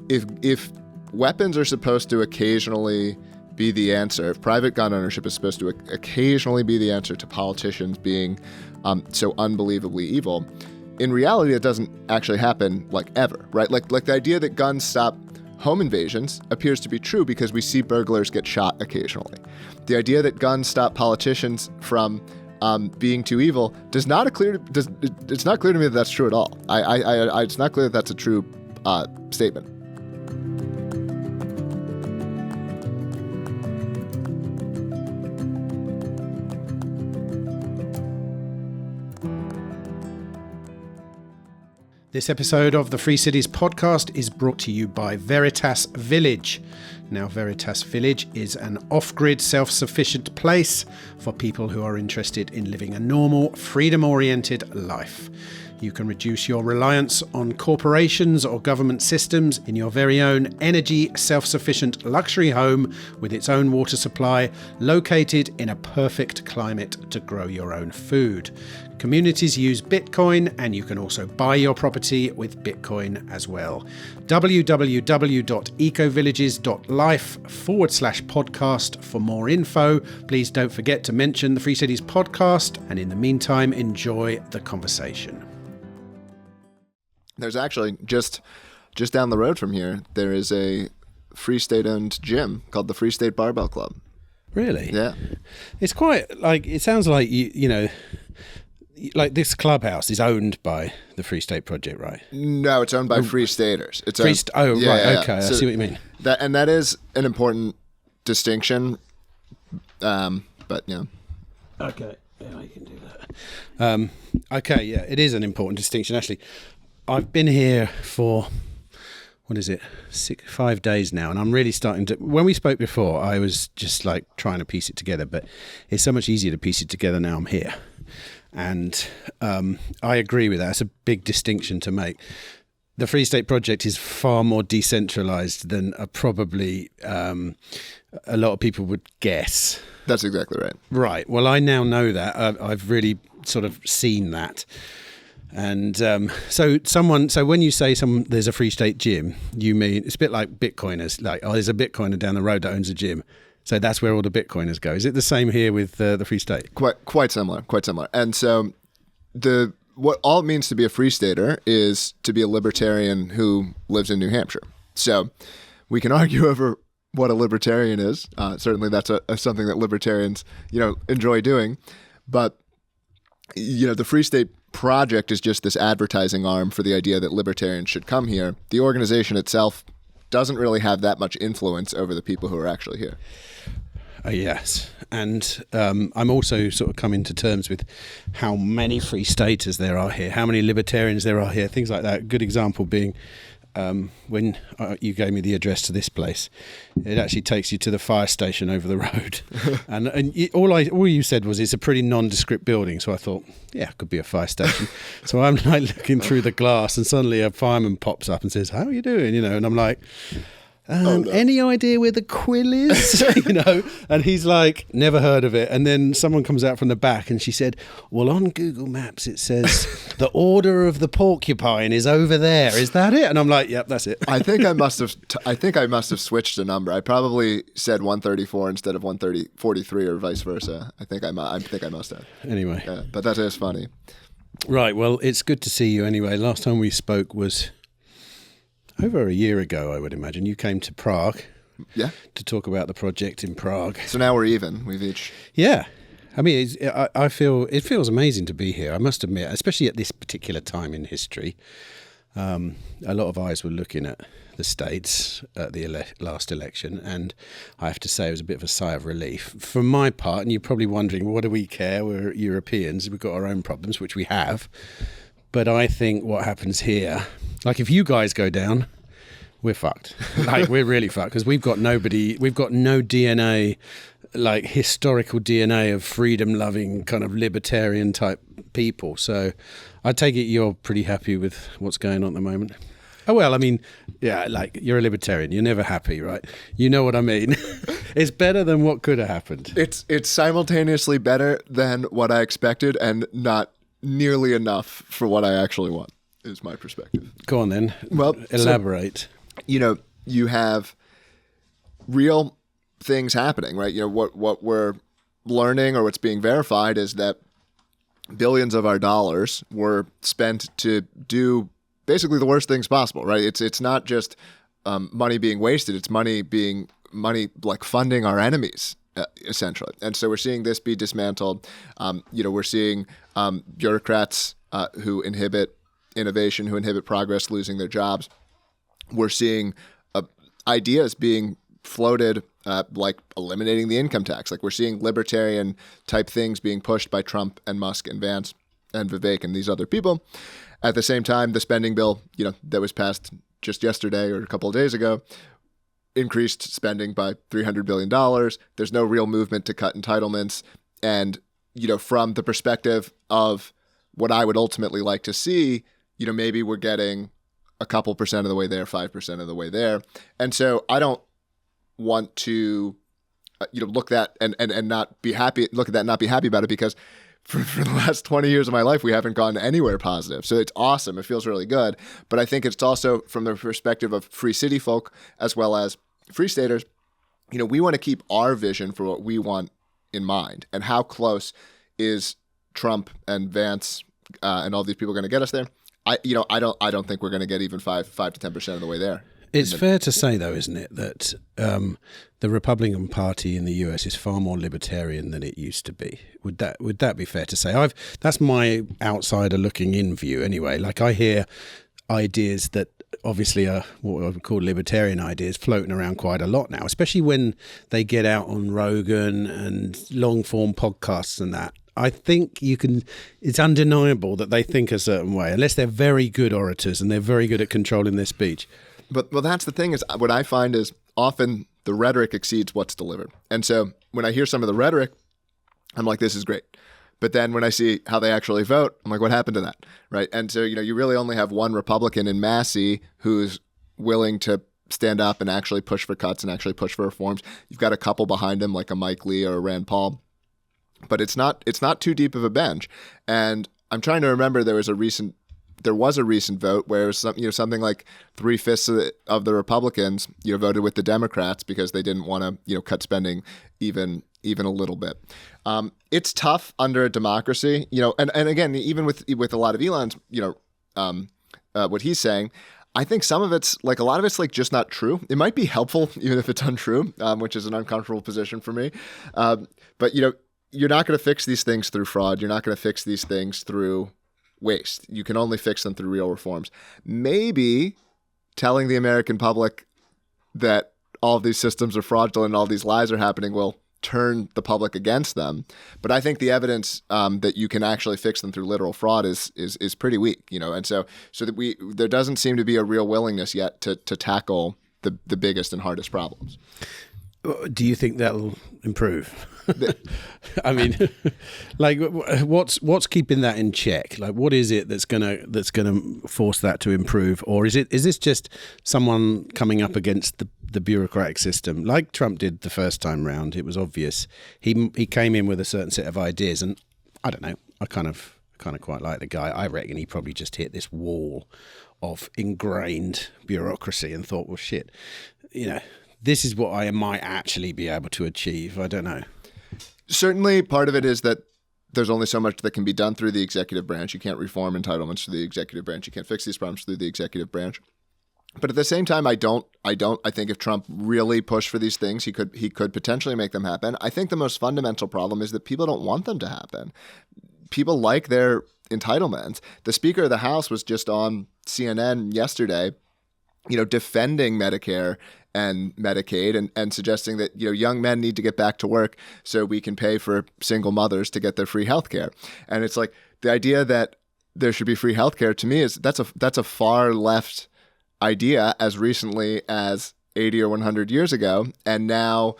if weapons are supposed to occasionally be the answer, if private gun ownership is supposed to occasionally be the answer to politicians being so unbelievably evil, in reality, it doesn't actually happen like ever, right? Like the idea that guns stop home invasions appears to be true because we see burglars get shot occasionally. The idea that guns stop politicians from being too evil it's not clear to me that that's true at all. It's not clear that that's a true statement. This episode of the Free Cities podcast is brought to you by Veritas Village. Now, Veritas Village is an off-grid, self-sufficient place for people who are interested in living a normal, freedom-oriented life. You can reduce your reliance on corporations or government systems in your very own energy self-sufficient luxury home with its own water supply, located in a perfect climate to grow your own food. Communities use Bitcoin, and you can also buy your property with Bitcoin as well. www.ecovillages.life/podcast for more info. Please don't forget to mention the Free Cities podcast, and in the meantime, enjoy the conversation. There's actually just down the road from here, there is a Free State-owned gym called the Free State Barbell Club. Really? Yeah. It's quite like, it sounds like, you know, like this clubhouse is owned by the Free State Project, right? No, it's owned by Free Staters. It's right. Okay. I see what you mean. That is an important distinction. But yeah. Okay. Yeah, I can do that. Okay. Yeah, it is an important distinction. Actually, I've been here for, 5 days now, and I'm really starting to. When we spoke before, I was just like trying to piece it together, but it's so much easier to piece it together now I'm here. And I agree with that. It's a big distinction to make. The Free State Project is far more decentralized than probably a lot of people would guess. That's exactly right. Right. Well, I now know that. I've really sort of seen that. And so when you say there's a Free State gym, you mean it's a bit like Bitcoiners. Like, there's a Bitcoiner down the road that owns a gym. So that's where all the Bitcoiners go. Is it the same here with the Free State? Quite similar. And so what all it means to be a Free Stater is to be a libertarian who lives in New Hampshire. So we can argue over what a libertarian is. Certainly that's something that libertarians, enjoy doing. But, the Free State Project is just this advertising arm for the idea that libertarians should come here. The organization itself doesn't really have that much influence over the people who are actually here. Yes. And I'm also sort of coming to terms with how many Free Staters there are here, how many libertarians there are here, things like that. A good example being when you gave me the address to this place, it actually takes you to the fire station over the road. and all you said was it's a pretty nondescript building. So I thought, yeah, it could be a fire station. So I'm like looking through the glass, and suddenly a fireman pops up and says, "How are you doing?" And I'm like, no. Any idea where the Quill is? And he's like, never heard of it. And then someone comes out from the back and she said, well, on Google Maps it says the Order of the Porcupine is over there. Is that it? And I'm like, yep, that's it. I think I must have switched the number. I probably said 134 instead of 143 or vice versa. I think I must have. Anyway. Yeah, but that is funny. Right. Well, it's good to see you anyway. Last time we spoke was over a year ago, I would imagine. You came to Prague, to talk about the project in Prague. So now we're even. We've each. Yeah, I mean, I feel it feels amazing to be here. I must admit, especially at this particular time in history. A lot of eyes were looking at the States at the last election, and I have to say it was a bit of a sigh of relief. For my part, and you're probably wondering, what do we care? We're Europeans. We've got our own problems, which we have. But I think what happens here, like if you guys go down, we're fucked. Like we're really fucked because we've got no DNA, like historical DNA of freedom-loving kind of libertarian type people. So I take it you're pretty happy with what's going on at the moment. Oh, well, I mean, yeah, like you're a libertarian. You're never happy, right? You know what I mean? It's better than what could have happened. It's simultaneously better than what I expected and not nearly enough for what I actually want, is my perspective. Go on then. Well, elaborate. you have real things happening, right? What we're learning, or what's being verified, is that billions of our dollars were spent to do basically the worst things possible, right? It's not just money being wasted; it's money like funding our enemies, essentially. And so we're seeing this be dismantled. We're seeing bureaucrats who inhibit innovation, who inhibit progress, losing their jobs. We're seeing ideas being floated, like eliminating the income tax. Like, we're seeing libertarian type things being pushed by Trump and Musk and Vance and Vivek and these other people. At the same time, the spending bill, that was passed just yesterday or a couple of days ago, increased spending by $300 billion. There's no real movement to cut entitlements. And, from the perspective of what I would ultimately like to see, maybe we're getting a couple percent of the way there, 5% of the way there. And so I don't want to, look at that and not be happy, look at that and not be happy about it, because for the last 20 years of my life, we haven't gone anywhere positive. So it's awesome. It feels really good. But I think it's also from the perspective of free city folk as well as free staters, we want to keep our vision for what we want in mind. And how close is Trump and Vance and all these people going to get us there? I don't think we're going to get even 5 to 10% of the way there. It's fair to say, though, isn't it, that the Republican Party in the US is far more libertarian than it used to be? Would that be fair to say? That's my outsider looking in view, anyway. Like, I hear ideas that obviously are what I would call libertarian ideas floating around quite a lot now, especially when they get out on Rogan and long form podcasts and that. I think it's undeniable that they think a certain way, unless they're very good orators and they're very good at controlling their speech. But that's the thing, is what I find is often the rhetoric exceeds what's delivered. And so when I hear some of the rhetoric, I'm like, this is great. But then when I see how they actually vote, I'm like, what happened to that, right? And so, you really only have one Republican in Massey who's willing to stand up and actually push for cuts and actually push for reforms. You've got a couple behind him, like a Mike Lee or a Rand Paul. But it's not too deep of a bench. And I'm trying to remember, there was a recent vote where it was something like 3/5 of the Republicans voted with the Democrats because they didn't want to cut spending even a little bit. It's tough under a democracy, and again, even with a lot of Elon's what he's saying, I think some of it's like, a lot of it's like just not true. It might be helpful even if it's untrue, which is an uncomfortable position for me. But you're not going to fix these things through fraud. You're not going to fix these things through waste. You can only fix them through real reforms. Maybe telling the American public that all of these systems are fraudulent and all these lies are happening will turn the public against them. But I think the evidence that you can actually fix them through literal fraud is pretty weak, and so that there doesn't seem to be a real willingness yet to tackle the biggest and hardest problems. Do you think that'll improve? I mean, like, what's keeping that in check? Like, what is it that's gonna force that to improve, or is this just someone coming up against the bureaucratic system, like Trump did the first time round? It was obvious he came in with a certain set of ideas, and I don't know. I kind of quite like the guy. I reckon he probably just hit this wall of ingrained bureaucracy and thought, well, shit, this is what I might actually be able to achieve. I don't know. Certainly part of it is that there's only so much that can be done through the executive branch. You can't reform entitlements through the executive branch. You can't fix these problems through the executive branch. But at the same time, I think if Trump really pushed for these things, he could potentially make them happen. I think the most fundamental problem is that people don't want them to happen. People like their entitlements. The Speaker of the House was just on CNN yesterday, defending Medicare and Medicaid and suggesting that young men need to get back to work so we can pay for single mothers to get their free health care. And it's like, the idea that there should be free health care, to me, is that's a far left idea as recently as 80 or 100 years ago. And now,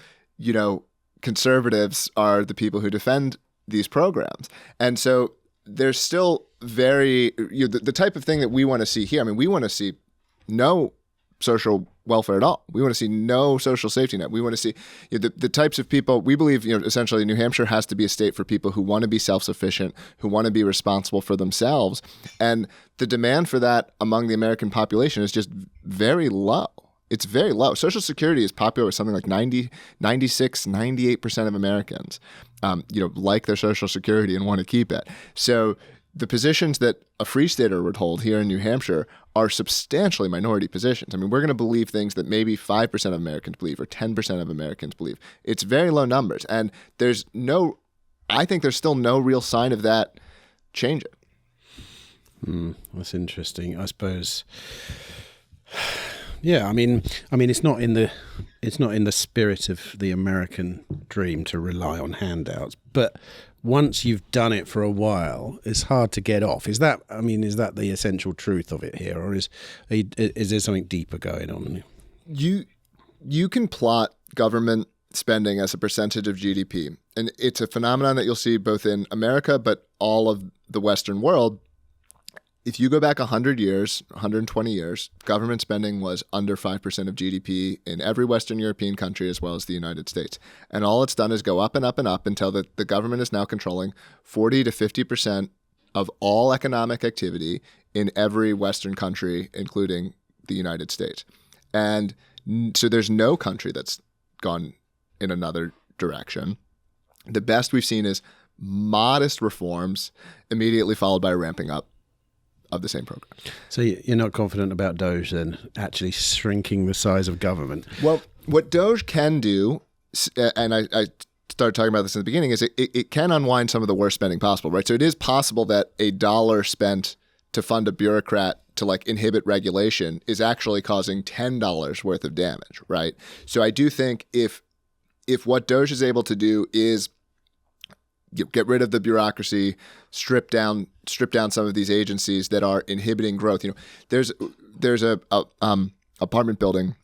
conservatives are the people who defend these programs. And so there's still the type of thing that we want to see here. I mean, we want to see no social welfare at all. We want to see no social safety net. We want to see the types of people we believe, essentially New Hampshire has to be a state for people who want to be self-sufficient, who want to be responsible for themselves. And the demand for that among the American population is just very low. It's very low. Social Security is popular with something like 90, 96, 98% of Americans, like their Social Security and want to keep it. So the positions that a free stater would hold here in New Hampshire are substantially minority positions. I mean, we're going to believe things that maybe 5% of Americans believe or 10% of Americans believe. It's very low numbers. And I think there's still no real sign of that changing. That's interesting. I suppose. Yeah, I mean, it's not in the spirit of the American dream to rely on handouts, but once you've done it for a while, it's hard to get off. Is that the essential truth of it here, or is there something deeper going on? You can plot government spending as a percentage of GDP, and it's a phenomenon that you'll see both in America, but all of the Western world. If you go back 100 years, 120 years, government spending was under 5% of GDP in every Western European country as well as the United States. And all it's done is go up and up and up until the government is now controlling 40 to 50% of all economic activity in every Western country, including the United States. And so there's no country that's gone in another direction. The best we've seen is modest reforms immediately followed by ramping up of the same program. So you're not confident about DOGE then actually shrinking the size of government? Well, what DOGE can do, and I started talking about this in the beginning, is it can unwind some of the worst spending possible, right? So it is possible that a dollar spent to fund a bureaucrat to inhibit regulation is actually causing $10 worth of damage, right? So I do think if what DOGE is able to do is get rid of the bureaucracy, strip down some of these agencies that are inhibiting growth. There's a apartment building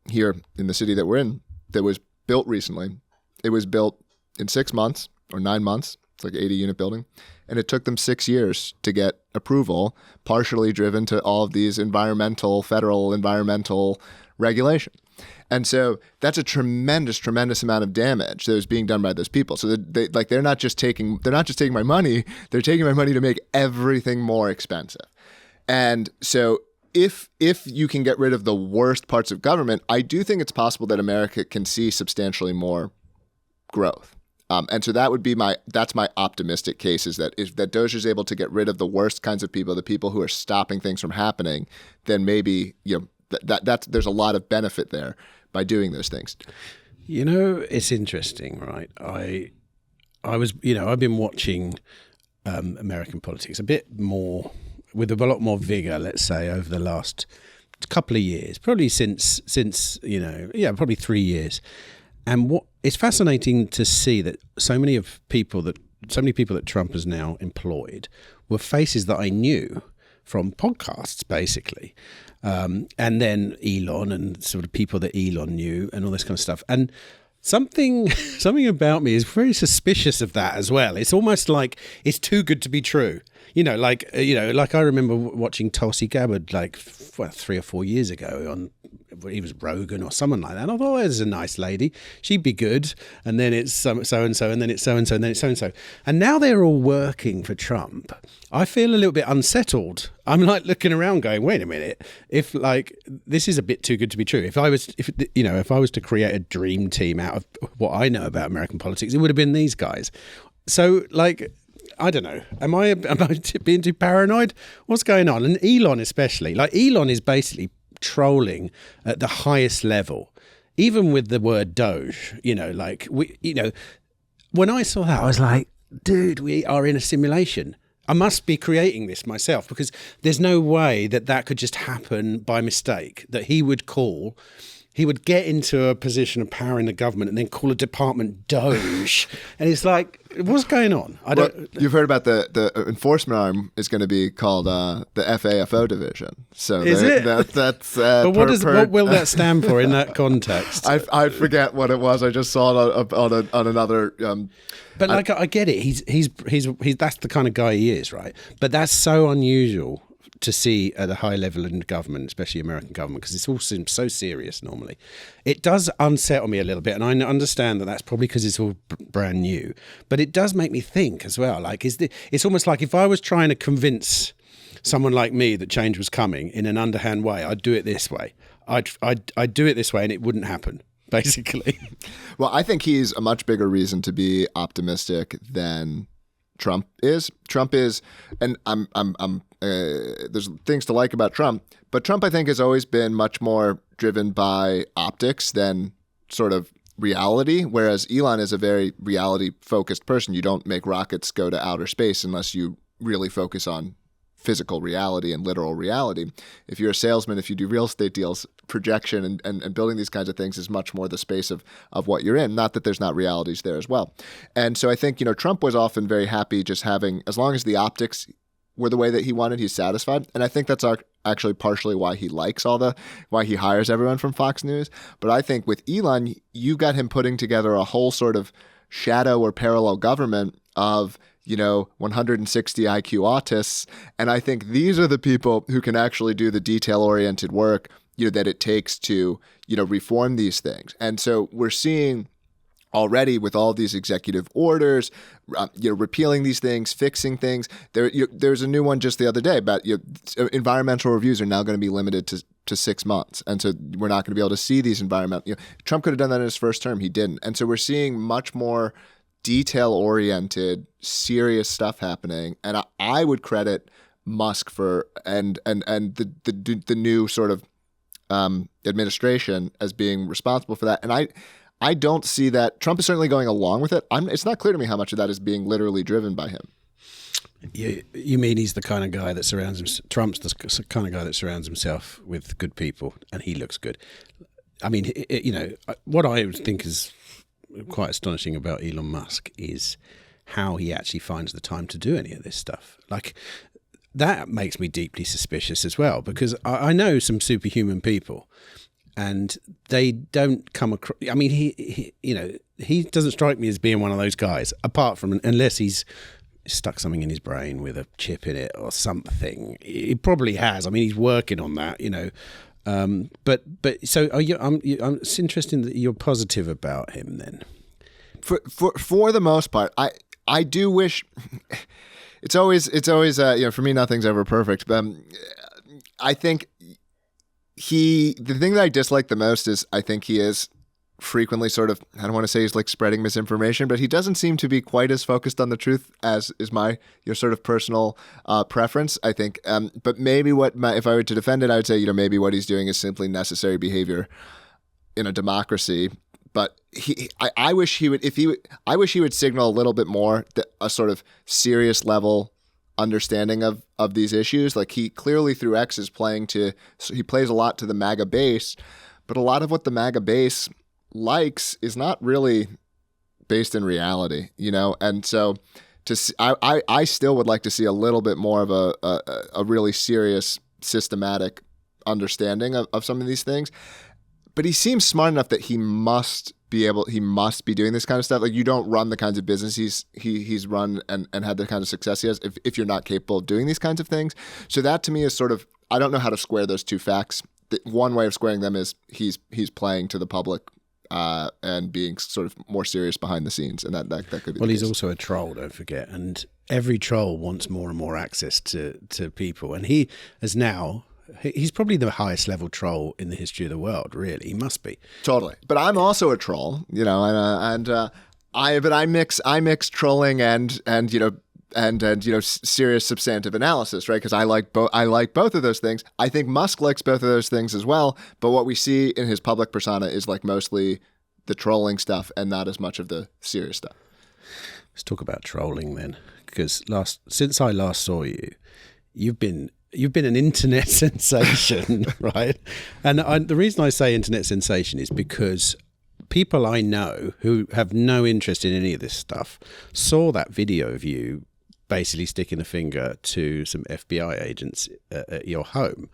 here in the city that we're in that was built recently. It was built in 6 months or 9 months. It's like an 80-unit building. And it took them 6 years to get approval, partially driven to all of these federal environmental regulations. And so that's a tremendous amount of damage that was being done by those people. So they're not just taking my money, they're taking my money to make everything more expensive. And so if you can get rid of the worst parts of government, I do think it's possible that America can see substantially more growth. And so that's my optimistic case, is that DOGE is able to get rid of the worst kinds of people, the people who are stopping things from happening, then maybe there's a lot of benefit there by doing those things. It's interesting, right? I've been watching American politics a bit more, with a lot more vigor, let's say, over the last couple of years, probably since probably 3 years. And it's fascinating to see that so many people that Trump has now employed were faces that I knew from podcasts, basically. And then Elon and sort of people that Elon knew and all this kind of stuff. And something about me is very suspicious of that as well. It's almost like it's too good to be true. Like I remember watching Tulsi Gabbard 3 or 4 years ago on, he was Rogan or someone like that. And I thought, there's a nice lady. She'd be good. And then it's so-and-so, and then it's so-and-so, and then it's so-and-so. And now they're all working for Trump. I feel a little bit unsettled. I'm looking around going, wait a minute. If this is a bit too good to be true. If I was to create a dream team out of what I know about American politics, it would have been these guys. So I don't know. Am I being too paranoid? What's going on? And Elon especially. Elon is basically trolling at the highest level, even with the word DOGE. When I saw that, I was like, dude, we are in a simulation. I must be creating this myself, because there's no way that could just happen by mistake, that he would get into a position of power in the government and then call a department DOGE. And it's like, what's going on? You've heard about the enforcement arm is going to be called the FAFO division. So is it? That's but what will that stand for in that context? I forget what it was. I just saw it on another. But I get it. He's that's the kind of guy he is, right? But that's so unusual to see at a high level in government, especially American government, because it all seems so serious normally. It does unsettle me a little bit, and I understand that that's probably because it's all brand new, but it does make me think as well. It's almost like if I was trying to convince someone like me that change was coming in an underhand way, I'd do it this way. I'd do it this way and it wouldn't happen, basically. Well, I think he's a much bigger reason to be optimistic than Trump is. And there's things to like about Trump, but Trump, I think, has always been much more driven by optics than sort of reality, whereas Elon is a very reality-focused person. You don't make rockets go to outer space unless you really focus on physical reality and literal reality. If you're a salesman, if you do real estate deals, projection and building these kinds of things is much more the space of what you're in. Not that there's not realities there as well. And so I think, Trump was often very happy just having, as long as the optics were the way that he wanted, he's satisfied. And I think that's actually partially why he why he hires everyone from Fox News. But I think with Elon, you got him putting together a whole sort of shadow or parallel government of 160 IQ autists. And I think these are the people who can actually do the detail-oriented work, that it takes to, reform these things. And so we're seeing already with all these executive orders, repealing these things, fixing things. There's a new one just the other day about environmental reviews are now going to be limited to 6 months. And so we're not going to be able to see these environmental, Trump could have done that in his first term. He didn't. And so we're seeing much more detail-oriented, serious stuff happening, and I would credit Musk for and the new sort of administration as being responsible for that. And I don't see that. Trump is certainly going along with it. It's not clear to me how much of that is being literally driven by him. You mean he's the kind of guy that surrounds himself? Trump's the kind of guy that surrounds himself with good people, and he looks good. I mean, what I think is quite astonishing about Elon Musk is how he actually finds the time to do any of this stuff. Like, that makes me deeply suspicious as well, because I know some superhuman people and they don't come across. I mean, he doesn't strike me as being one of those guys, apart from unless he's stuck something in his brain with a chip in it or something. He probably has. I mean, he's working on that, But so it's interesting that you're positive about him then. For the most part, I do wish. It's always for me, nothing's ever perfect. But I think the thing that I dislike the most is I think he is frequently sort of, I don't want to say he's like spreading misinformation, but he doesn't seem to be quite as focused on the truth as is my sort of personal preference, I think. But maybe if I were to defend it, I would say, maybe what he's doing is simply necessary behavior in a democracy. But I wish he would signal a little bit more a sort of serious level understanding of these issues. Like, he clearly through X is he plays a lot to the MAGA base, but a lot of what the MAGA base likes is not really based in reality, and so I still would like to see a little bit more of a really serious, systematic understanding of some of these things. But he seems smart enough that he must be doing this kind of stuff. Like, you don't run the kinds of business he's run and had the kind of success he has if you're not capable of doing these kinds of things. So that to me is sort of, I don't know how to square those two facts. One way of squaring them is he's playing to the public and being sort of more serious behind the scenes, and that could be. Well, he's also a troll, don't forget, and every troll wants more and more access to people, and he is now. He's probably the highest level troll in the history of the world. Really, he must be. Totally. But I'm also a troll, I mix trolling and serious substantive analysis, right? Because I like both of those things. I think Musk likes both of those things as well. But what we see in his public persona is like mostly the trolling stuff and not as much of the serious stuff. Let's talk about trolling then, because since I last saw you, you've been an internet sensation, right? And the reason I say internet sensation is because people I know who have no interest in any of this stuff saw that video of you basically sticking a finger to some FBI agents at your home.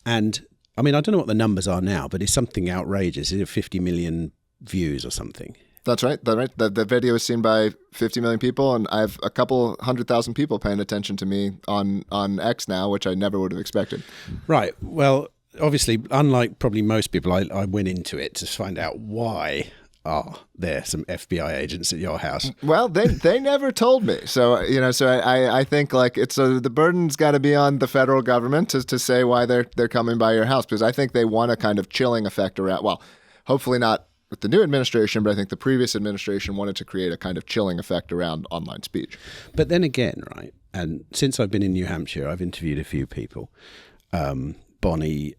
And I mean, I don't know what the numbers are now, but it's something outrageous. Is it 50 million views or something? That's right. The video is seen by 50 million people, and I have a couple 100,000 people paying attention to me on X now, which I never would have expected. Right. Well, obviously, unlike probably most people, I went into it to find out why there some FBI agents at your house? Well, they never told me. So, I think like it's the burden's got to be on the federal government to say why they're coming by your house, because I think they want a kind of chilling effect around, well, hopefully not with the new administration, but I think the previous administration wanted to create a kind of chilling effect around online speech. But then again, right, and since I've been in New Hampshire, I've interviewed a few people. Bonnie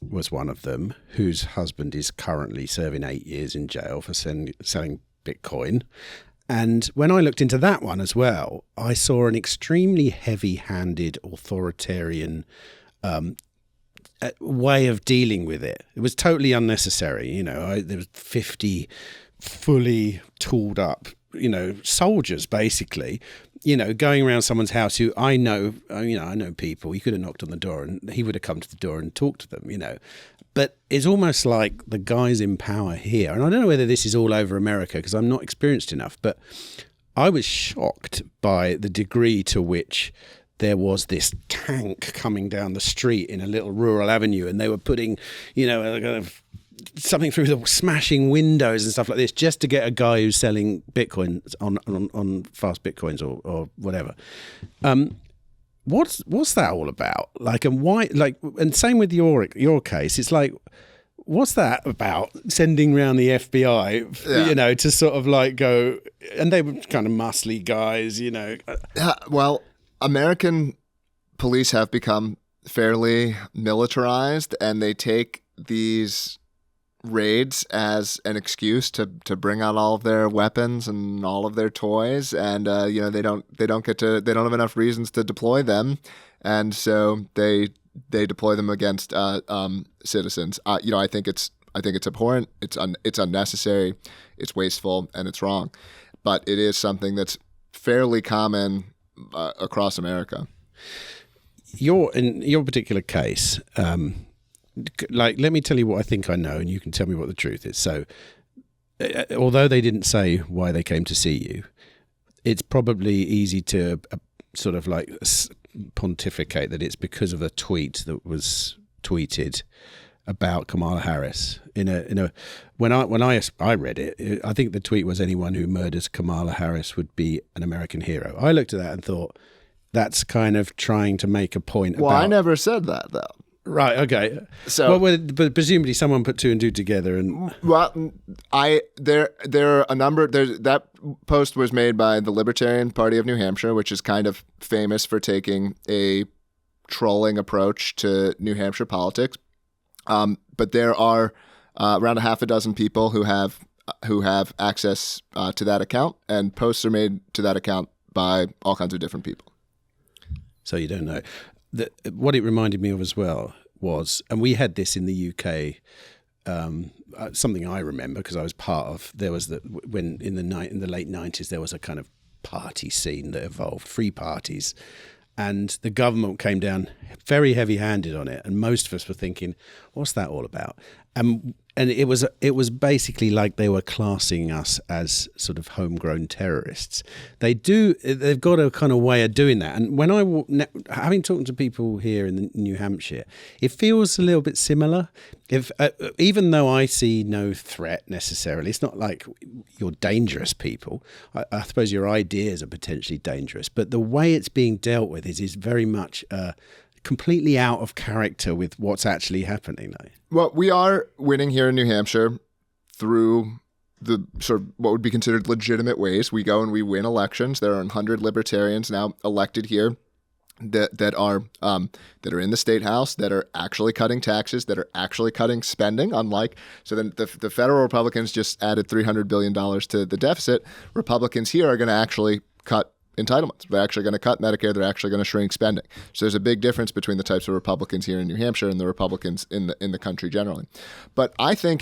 was one of them, whose husband is currently serving 8 years in jail for selling Bitcoin. And when I looked into that one as well, I saw an extremely heavy-handed authoritarian way of dealing with it. It was totally unnecessary. There was 50 fully tooled up, soldiers basically, going around someone's house who I know people. He could have knocked on the door and he would have come to the door and talked to them, But it's almost like the guys in power here, and I don't know whether this is all over America because I'm not experienced enough, but I was shocked by the degree to which there was this tank coming down the street in a little rural avenue, and they were putting, kind of something through the smashing windows and stuff like this just to get a guy who's selling Bitcoin on fast Bitcoins or whatever. What's that all about? Like, and why? Like, and same with your case. It's like, what's that about? Sending around the FBI, to sort of like go, and they were kind of muscly guys, Well, American police have become fairly militarized, and they take these raids as an excuse to bring out all of their weapons and all of their toys, and they don't have enough reasons to deploy them, and so they deploy them against citizens. I think it's abhorrent. It's unnecessary. It's wasteful, and it's wrong. But it is something that's fairly common across America. In your particular case, let me tell you what I think I know, and you can tell me what the truth is. So, although they didn't say why they came to see you, it's probably easy to sort of like pontificate that it's because of a tweet that was tweeted about Kamala Harris. When I read it, I think the tweet was, anyone who murders Kamala Harris would be an American hero. I looked at that and thought, that's kind of trying to make a point. Well, I never said that though. Right. Okay. So, but presumably someone put two and two together, and there are a number. That post was made by the Libertarian Party of New Hampshire, which is kind of famous for taking a trolling approach to New Hampshire politics. But there are around a half a dozen people who have access to that account, and posts are made to that account by all kinds of different people. So you don't know. What it reminded me of as well was, and we had this in the UK, something I remember because I was part of. There was when in the late 90s there was a kind of party scene that evolved, free parties, and the government came down very heavy-handed on it, and most of us were thinking, what's that all about? And it was basically like they were classing us as sort of homegrown terrorists. They've got a kind of way of doing that. And when having talked to people here in New Hampshire, it feels a little bit similar. Even though I see no threat necessarily, it's not like you're dangerous people. I suppose your ideas are potentially dangerous, but the way it's being dealt with is very much completely out of character with what's actually happening now. Well, we are winning here in New Hampshire through the sort of what would be considered legitimate ways. We go and we win elections. There are 100 libertarians now elected here that are in the state house, that are actually cutting taxes, that are actually cutting spending. So then the federal Republicans just added $300 billion to the deficit. Republicans here are going to actually cut entitlements. They're actually going to cut Medicare. They're actually going to shrink spending. So there's a big difference between the types of Republicans here in New Hampshire and the Republicans in the country generally. But I think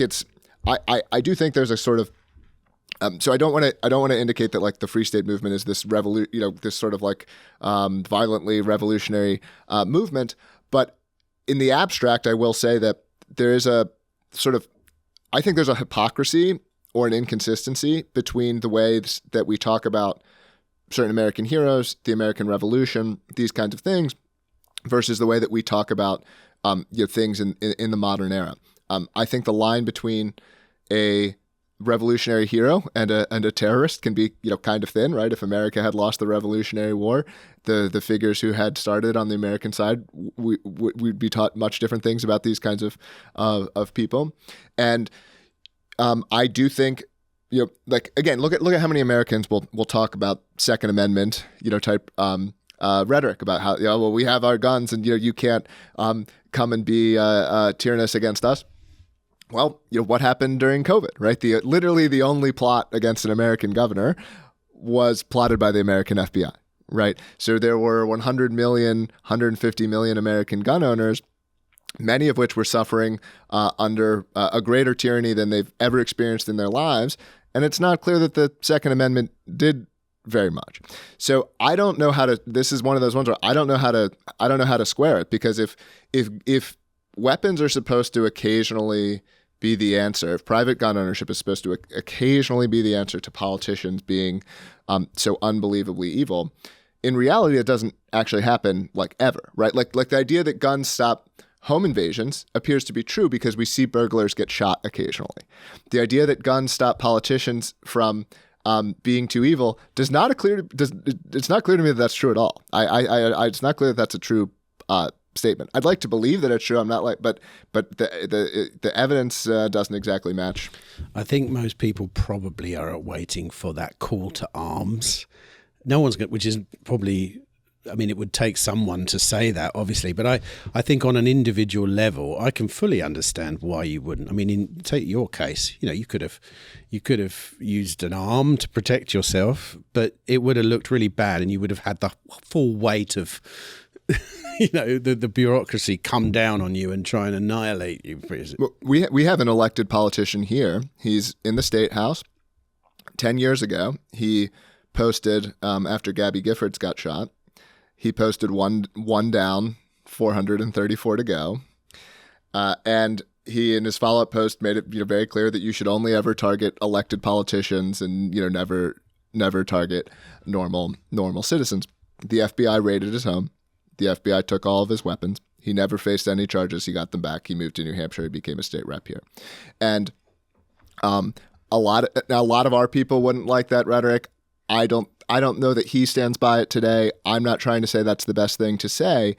I do think there's a sort of so I don't want to indicate that like the Free State movement is this this sort of like violently revolutionary movement. But in the abstract, I will say that there is a sort of, I think there's a hypocrisy or an inconsistency between the ways that we talk about certain American heroes, the American Revolution, these kinds of things, versus the way that we talk about things in the modern era. I think the line between a revolutionary hero and a terrorist can be, kind of thin, right? If America had lost the Revolutionary War, the figures who had started on the American side, we'd be taught much different things about these kinds of people. And I do think, again, look at how many Americans will talk about Second Amendment, type rhetoric about how, well, we have our guns and, you can't come and be tyrannous against us. Well, what happened during COVID, right? Literally the only plot against an American governor was plotted by the American FBI, right? So there were 100 million, 150 million American gun owners, many of which were suffering under a greater tyranny than they've ever experienced in their lives. And it's not clear that the Second Amendment did very much. So I don't know how to. This is one of those ones where I don't know how to square it, because if weapons are supposed to occasionally be the answer, if private gun ownership is supposed to occasionally be the answer to politicians being so unbelievably evil, in reality it doesn't actually happen ever, right? Like the idea that guns stop home invasions appears to be true because we see burglars get shot occasionally. The idea that guns stop politicians from being too evil it's not clear to me that that's true at all. It's not clear that that's a true statement. I'd like to believe that it's true. I'm not but the evidence doesn't exactly match. I think most people probably are waiting for that call to arms. No one's going, which is probably. I mean, it would take someone to say that, obviously, but I think on an individual level, I can fully understand why you wouldn't. I mean, take your case. You could have used an arm to protect yourself, but it would have looked really bad, and you would have had the full weight of, the bureaucracy come down on you and try and annihilate you. Well, we have an elected politician here. He's in the state house. 10 years ago, he posted after Gabby Giffords got shot. He posted one down, 434 to go. And he, in his follow-up post, made it very clear that you should only ever target elected politicians and, never target normal citizens. The FBI raided his home. The FBI took all of his weapons. He never faced any charges. He got them back. He moved to New Hampshire. He became a state rep here. And a lot of our people wouldn't like that rhetoric. I don't know that he stands by it today. I'm not trying to say that's the best thing to say,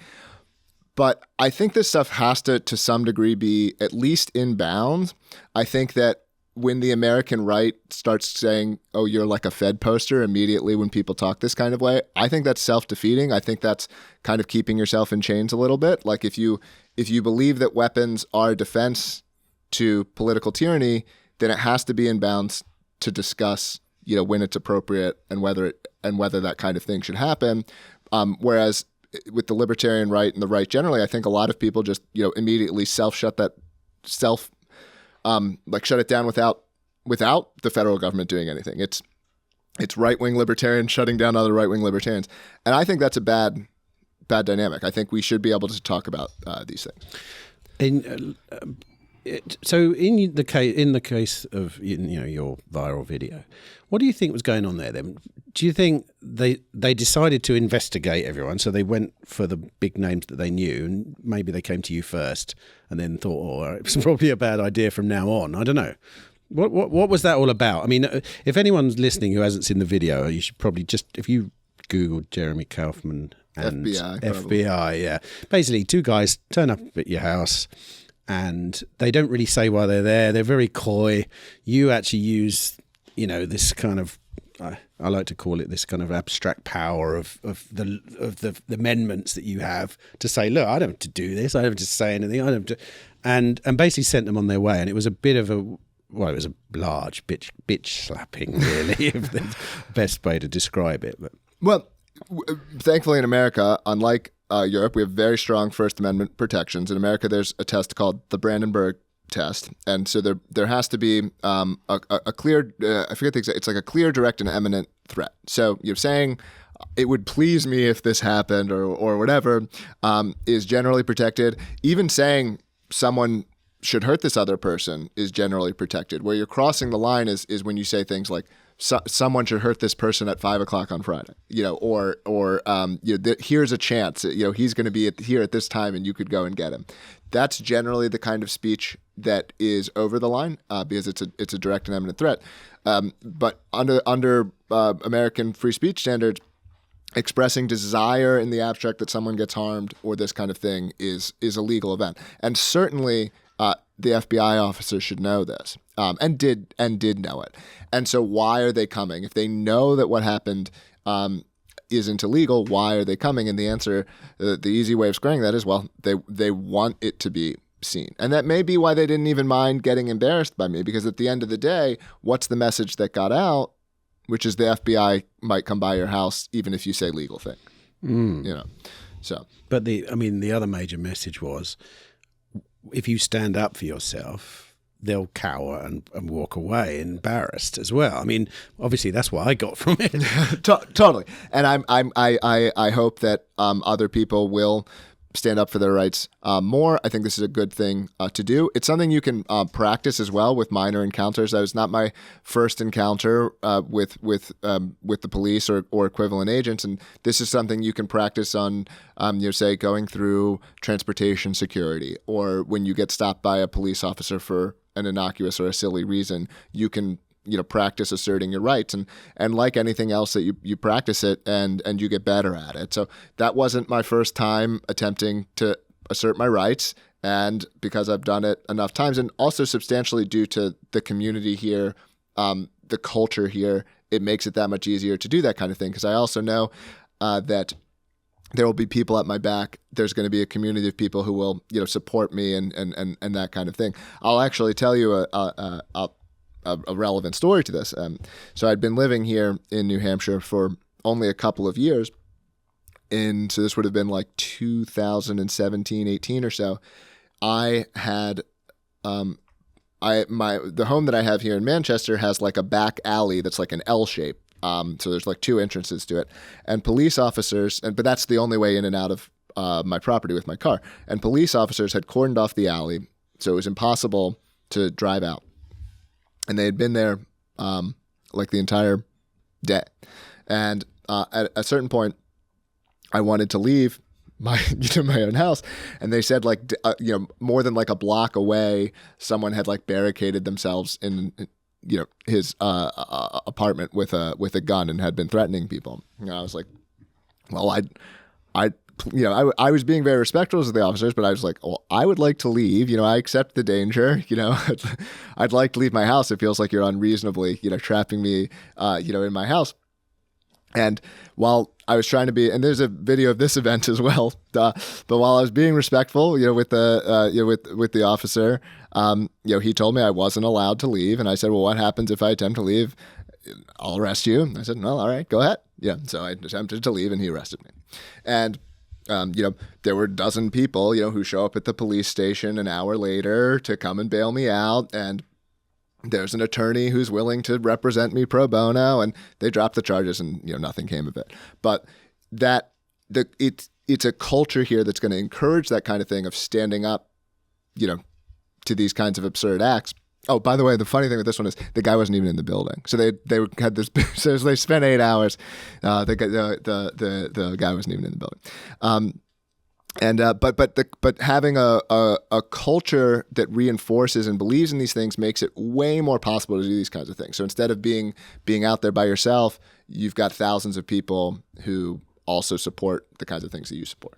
but I think this stuff has to some degree be at least in bounds. I think that when the American right starts saying, oh, you're like a Fed poster immediately when people talk this kind of way, I think that's self-defeating. I think that's kind of keeping yourself in chains a little bit. Like if you believe that weapons are a defense to political tyranny, then it has to be in bounds to discuss when it's appropriate and whether that kind of thing should happen. Whereas with the libertarian right and the right generally, I think a lot of people just, immediately shut it down without the federal government doing anything. It's right-wing libertarians shutting down other right-wing libertarians. And I think that's a bad dynamic. I think we should be able to talk about these things. So in the case of your viral video, what do you think was going on there then? Do you think they decided to investigate everyone, so they went for the big names that they knew, and maybe they came to you first and then thought, oh, it's probably a bad idea from now on? I don't know. What was that all about? I mean, if anyone's listening who hasn't seen the video, you should probably just, if you Google Jeremy Kauffman and FBI, yeah. Basically, two guys turn up at your house, and they don't really say why they're there. They're very coy. You actually use, this kind of, I like to call it this kind of abstract power of the amendments that you have to say, look, I don't have to do this. I don't have to say anything. I don't have to, and basically sent them on their way. And it was a bit of it was a large bitch slapping, really, if the best way to describe it. But. Well, thankfully in America, unlike Europe, we have very strong First Amendment protections. In America, there's a test called the Brandenburg test, and so there has to be a clear, I forget the exact, it's like a clear, direct, and imminent threat. So you're saying it would please me if this happened or whatever is generally protected. Even saying someone should hurt this other person is generally protected. Where you're crossing the line is when you say things like, someone should hurt this person at 5 o'clock on Friday, or here's a chance, he's going to be here at this time and you could go and get him. That's generally the kind of speech that is over the line because it's a direct and eminent threat. But under American free speech standards, expressing desire in the abstract that someone gets harmed or this kind of thing is a legal event. And certainly the FBI officers should know this and did know it. And so why are they coming? If they know that what happened isn't illegal, why are they coming? And the answer, the easy way of squaring that is, well, they want it to be seen. And that may be why they didn't even mind getting embarrassed by me, because at the end of the day, what's the message that got out? Which is the FBI might come by your house even if you say legal things. So. But the other major message was, if you stand up for yourself, they'll cower and walk away embarrassed as well. I mean, obviously that's what I got from it. Totally. And I hope that other people will stand up for their rights more. I think this is a good thing to do. It's something you can practice as well with minor encounters. That was not my first encounter with the police or equivalent agents, and this is something you can practice on, say, going through transportation security, or when you get stopped by a police officer for an innocuous or a silly reason. You can practice asserting your rights, and like anything else that you practice it and you get better at it. So that wasn't my first time attempting to assert my rights, and because I've done it enough times, and also substantially due to the community here, the culture here, it makes it that much easier to do that kind of thing. Because I also know that there will be people at my back. There's going to be a community of people who will support me and that kind of thing. I'll actually tell you a relevant story to this. So I'd been living here in New Hampshire for only a couple of years. So this would have been like 2017, 18 or so. I had, the home that I have here in Manchester has like a back alley that's like an L shape. So there's like two entrances to it, and police officers, but that's the only way in and out of my property with my car. And police officers had cordoned off the alley, so it was impossible to drive out. And they had been there like the entire day. And at a certain point, I wanted to leave my own house, and they said more than like a block away, someone had like barricaded themselves in his apartment with a gun and had been threatening people. I was like, well, I was being very respectful of the officers, but I was like, well, I would like to leave. I accept the danger. I'd like to leave my house. It feels like you're unreasonably, trapping me, in my house. And while I was trying to be, and there's a video of this event as well. But while I was being respectful, with the officer, he told me I wasn't allowed to leave, and I said, well, what happens if I attempt to leave? I'll arrest you. I said, well, all right, go ahead. Yeah. So I attempted to leave, and he arrested me. And there were a dozen people, who show up at the police station an hour later to come and bail me out. And there's an attorney who's willing to represent me pro bono, and they dropped the charges, and nothing came of it. But it's a culture here that's going to encourage that kind of thing of standing up, to these kinds of absurd acts. Oh, by the way, the funny thing with this one is the guy wasn't even in the building. So they had this. So they spent 8 hours. The guy wasn't even in the building. But having a culture that reinforces and believes in these things makes it way more possible to do these kinds of things. So instead of being out there by yourself, you've got thousands of people who also support the kinds of things that you support.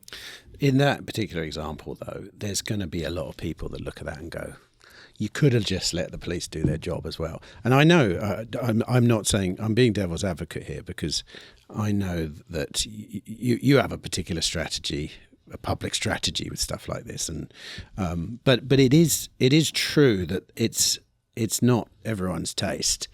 In that particular example, though, there's going to be a lot of people that look at that and go, you could have just let the police do their job as well. And I know, I'm not saying, I'm being devil's advocate here, because I know that you have a particular strategy, a public strategy with stuff like this, and but it is true that it's not everyone's taste.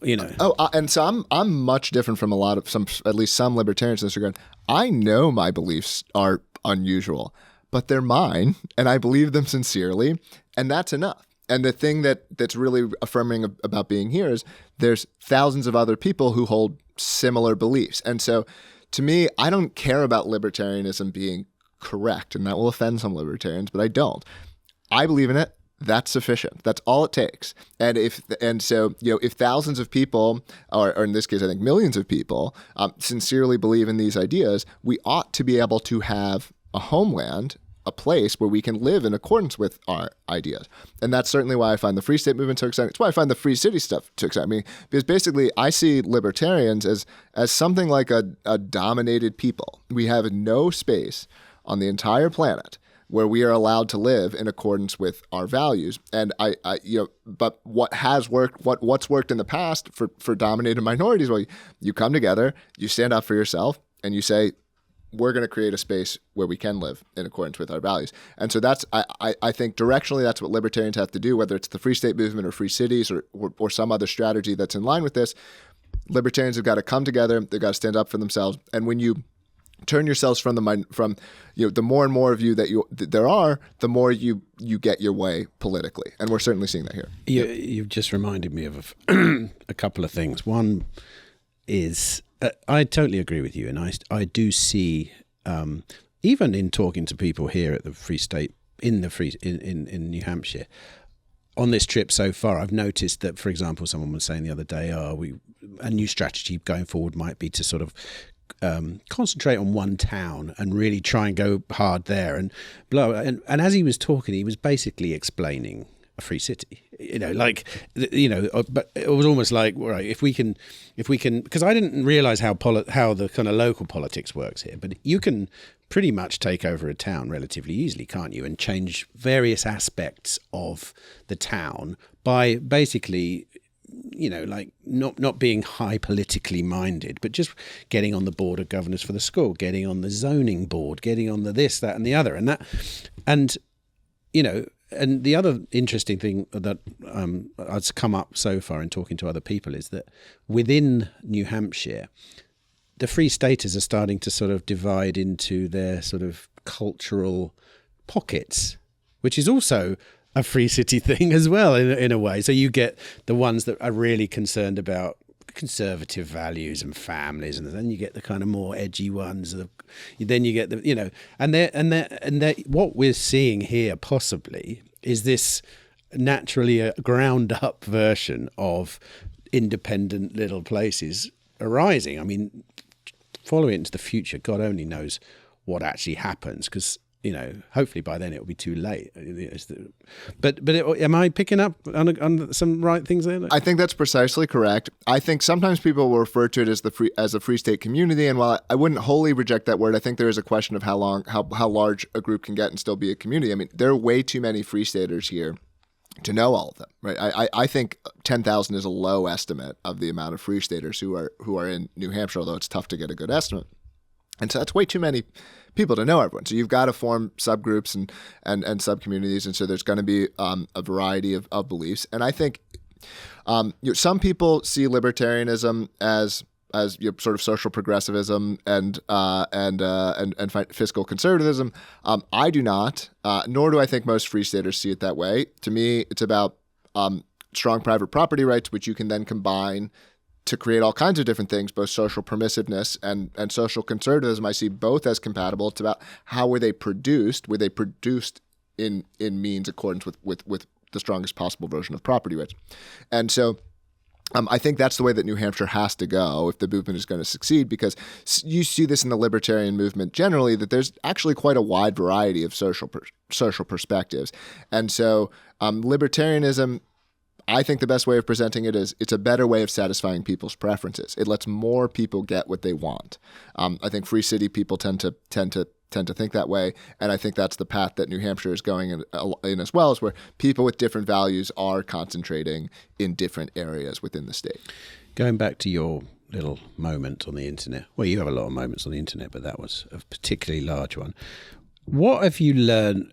And so I'm much different from at least some libertarians in this regard. I know my beliefs are unusual, but they're mine, and I believe them sincerely, and that's enough. And the thing that's really affirming about being here is there's thousands of other people who hold similar beliefs. And so to me, I don't care about libertarianism being correct, and that will offend some libertarians, but I don't. I believe in it. That's sufficient. That's all it takes. And so if thousands of people, or in this case, I think millions of people, sincerely believe in these ideas, we ought to be able to have a homeland a place where we can live in accordance with our ideas. And that's certainly why I find the Free State movement so exciting. It's why I find the Free City stuff so exciting. I mean, because basically I see libertarians as something like a dominated people. We have no space on the entire planet where we are allowed to live in accordance with our values. And but what's worked in the past for dominated minorities, well, you come together, you stand up for yourself, and you say, we're going to create a space where we can live in accordance with our values. And so that's, I think directionally, that's what libertarians have to do, whether it's the Free State movement or Free Cities or some other strategy that's in line with this. Libertarians have got to come together. They've got to stand up for themselves. And when you turn yourselves from the more and more of you that there are, the more you get your way politically. And we're certainly seeing that here. You've just reminded me of a couple of things. One is, I totally agree with you, and I do see, even in talking to people here at the Free State in New Hampshire, on this trip so far, I've noticed that, for example, someone was saying the other day, a new strategy going forward might be to sort of concentrate on one town and really try and go hard there and blow. And as he was talking, he was basically explaining a free city, but it was almost like, right, if we can, because I didn't realize how the kind of local politics works here, but you can pretty much take over a town relatively easily, can't you? And change various aspects of the town by basically, like not being high politically minded, but just getting on the board of governors for the school, getting on the zoning board, getting on the this, that, and the other, And the other interesting thing that has come up so far in talking to other people is that within New Hampshire, the Free Staters are starting to sort of divide into their sort of cultural pockets, which is also a free city thing as well in a way. So you get the ones that are really concerned about conservative values and families, and then you get the kind of more edgy ones. Then you get the and what we're seeing here possibly is this naturally a ground up version of independent little places arising. I mean, follow it into the future. God only knows what actually happens, because hopefully by then it'll be too late. But am I picking up on some right things there? I think that's precisely correct. I think sometimes people will refer to it as a free state community, and while I wouldn't wholly reject that word, I think there is a question of how large a group can get and still be a community. I mean, there are way too many free staters here to know all of them, right? I think 10,000 is a low estimate of the amount of free staters who are in New Hampshire, although it's tough to get a good estimate. And so that's way too many people to know everyone. So you've got to form subgroups and sub-communities. And so there's going to be a variety of beliefs. And I think some people see libertarianism as sort of social progressivism and fiscal conservatism. I do not, nor do I think most free staters see it that way. To me, it's about strong private property rights, which you can then combine to create all kinds of different things, both social permissiveness and social conservatism. I see both as compatible. It's about how were they produced? Were they produced in means accordance with the strongest possible version of property rights? And so I think that's the way that New Hampshire has to go if the movement is going to succeed, because you see this in the libertarian movement generally, that there's actually quite a wide variety of social perspectives. And so libertarianism, I think the best way of presenting it is it's a better way of satisfying people's preferences. It lets more people get what they want. I think free city people tend to think that way, and I think that's the path that New Hampshire is going in as well, is where people with different values are concentrating in different areas within the state. Going back to your little moment on the internet, well, you have a lot of moments on the internet, but that was a particularly large one. What have you learned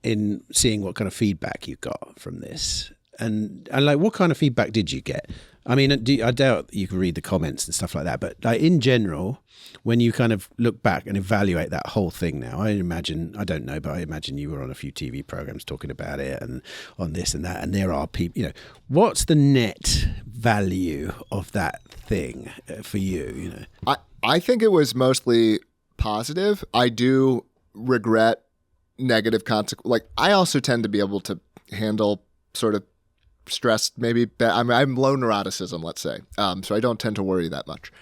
in seeing what kind of feedback you got from this? And like, what kind of feedback did you get? I mean, I doubt you can read the comments and stuff like that, but like in general, when you kind of look back and evaluate that whole thing now, I don't know, but I imagine you were on a few TV programs talking about it and on this and that, and there are people, what's the net value of that thing for you? I think it was mostly positive. I do regret negative consequences. Like, I also tend to be able to handle sort of stress, maybe. I'm low neuroticism, let's say. So I don't tend to worry that much.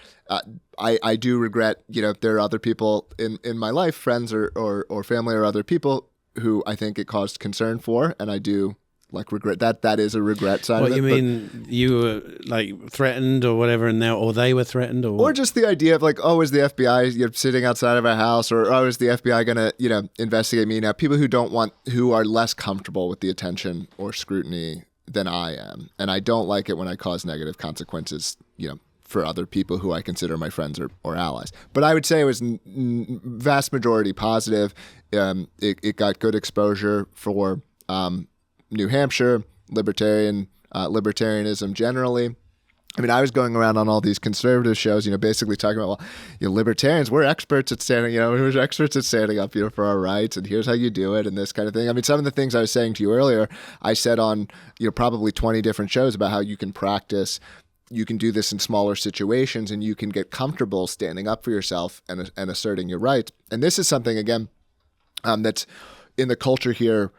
I do regret, there are other people in my life, friends or family or other people who I think it caused concern for, and I do regret that. That is a regret side of it. What, you mean you were threatened or whatever, and now, or they were threatened, or what? Or just the idea of is the FBI sitting outside of our house, or is the FBI going to investigate me now? People who are less comfortable with the attention or scrutiny than I am, and I don't like it when I cause negative consequences, for other people who I consider my friends or allies. But I would say it was vast majority positive. It got good exposure for New Hampshire, libertarianism generally. I mean, I was going around on all these conservative shows, basically talking about, libertarians, we're experts at standing up, for our rights, and here's how you do it, and this kind of thing. I mean, some of the things I was saying to you earlier, I said on, probably 20 different shows about how you can practice. You can do this in smaller situations, and you can get comfortable standing up for yourself and asserting your rights. And this is something, again, that's in the culture here,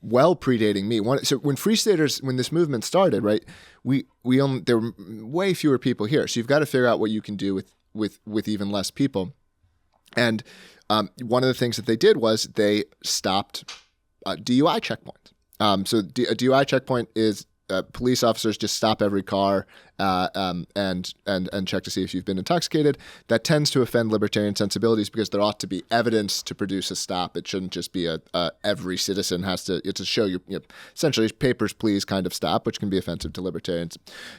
well predating me. So when this movement started, right, there were way fewer people here. So you've got to figure out what you can do with even less people. And one of the things that they did was they stopped DUI checkpoints. So a DUI checkpoint is police officers just stop every car and check to see if you've been intoxicated. That tends to offend libertarian sensibilities because there ought to be evidence to produce a stop. It shouldn't just be every citizen has to show essentially papers please kind of stop, which can be offensive to libertarian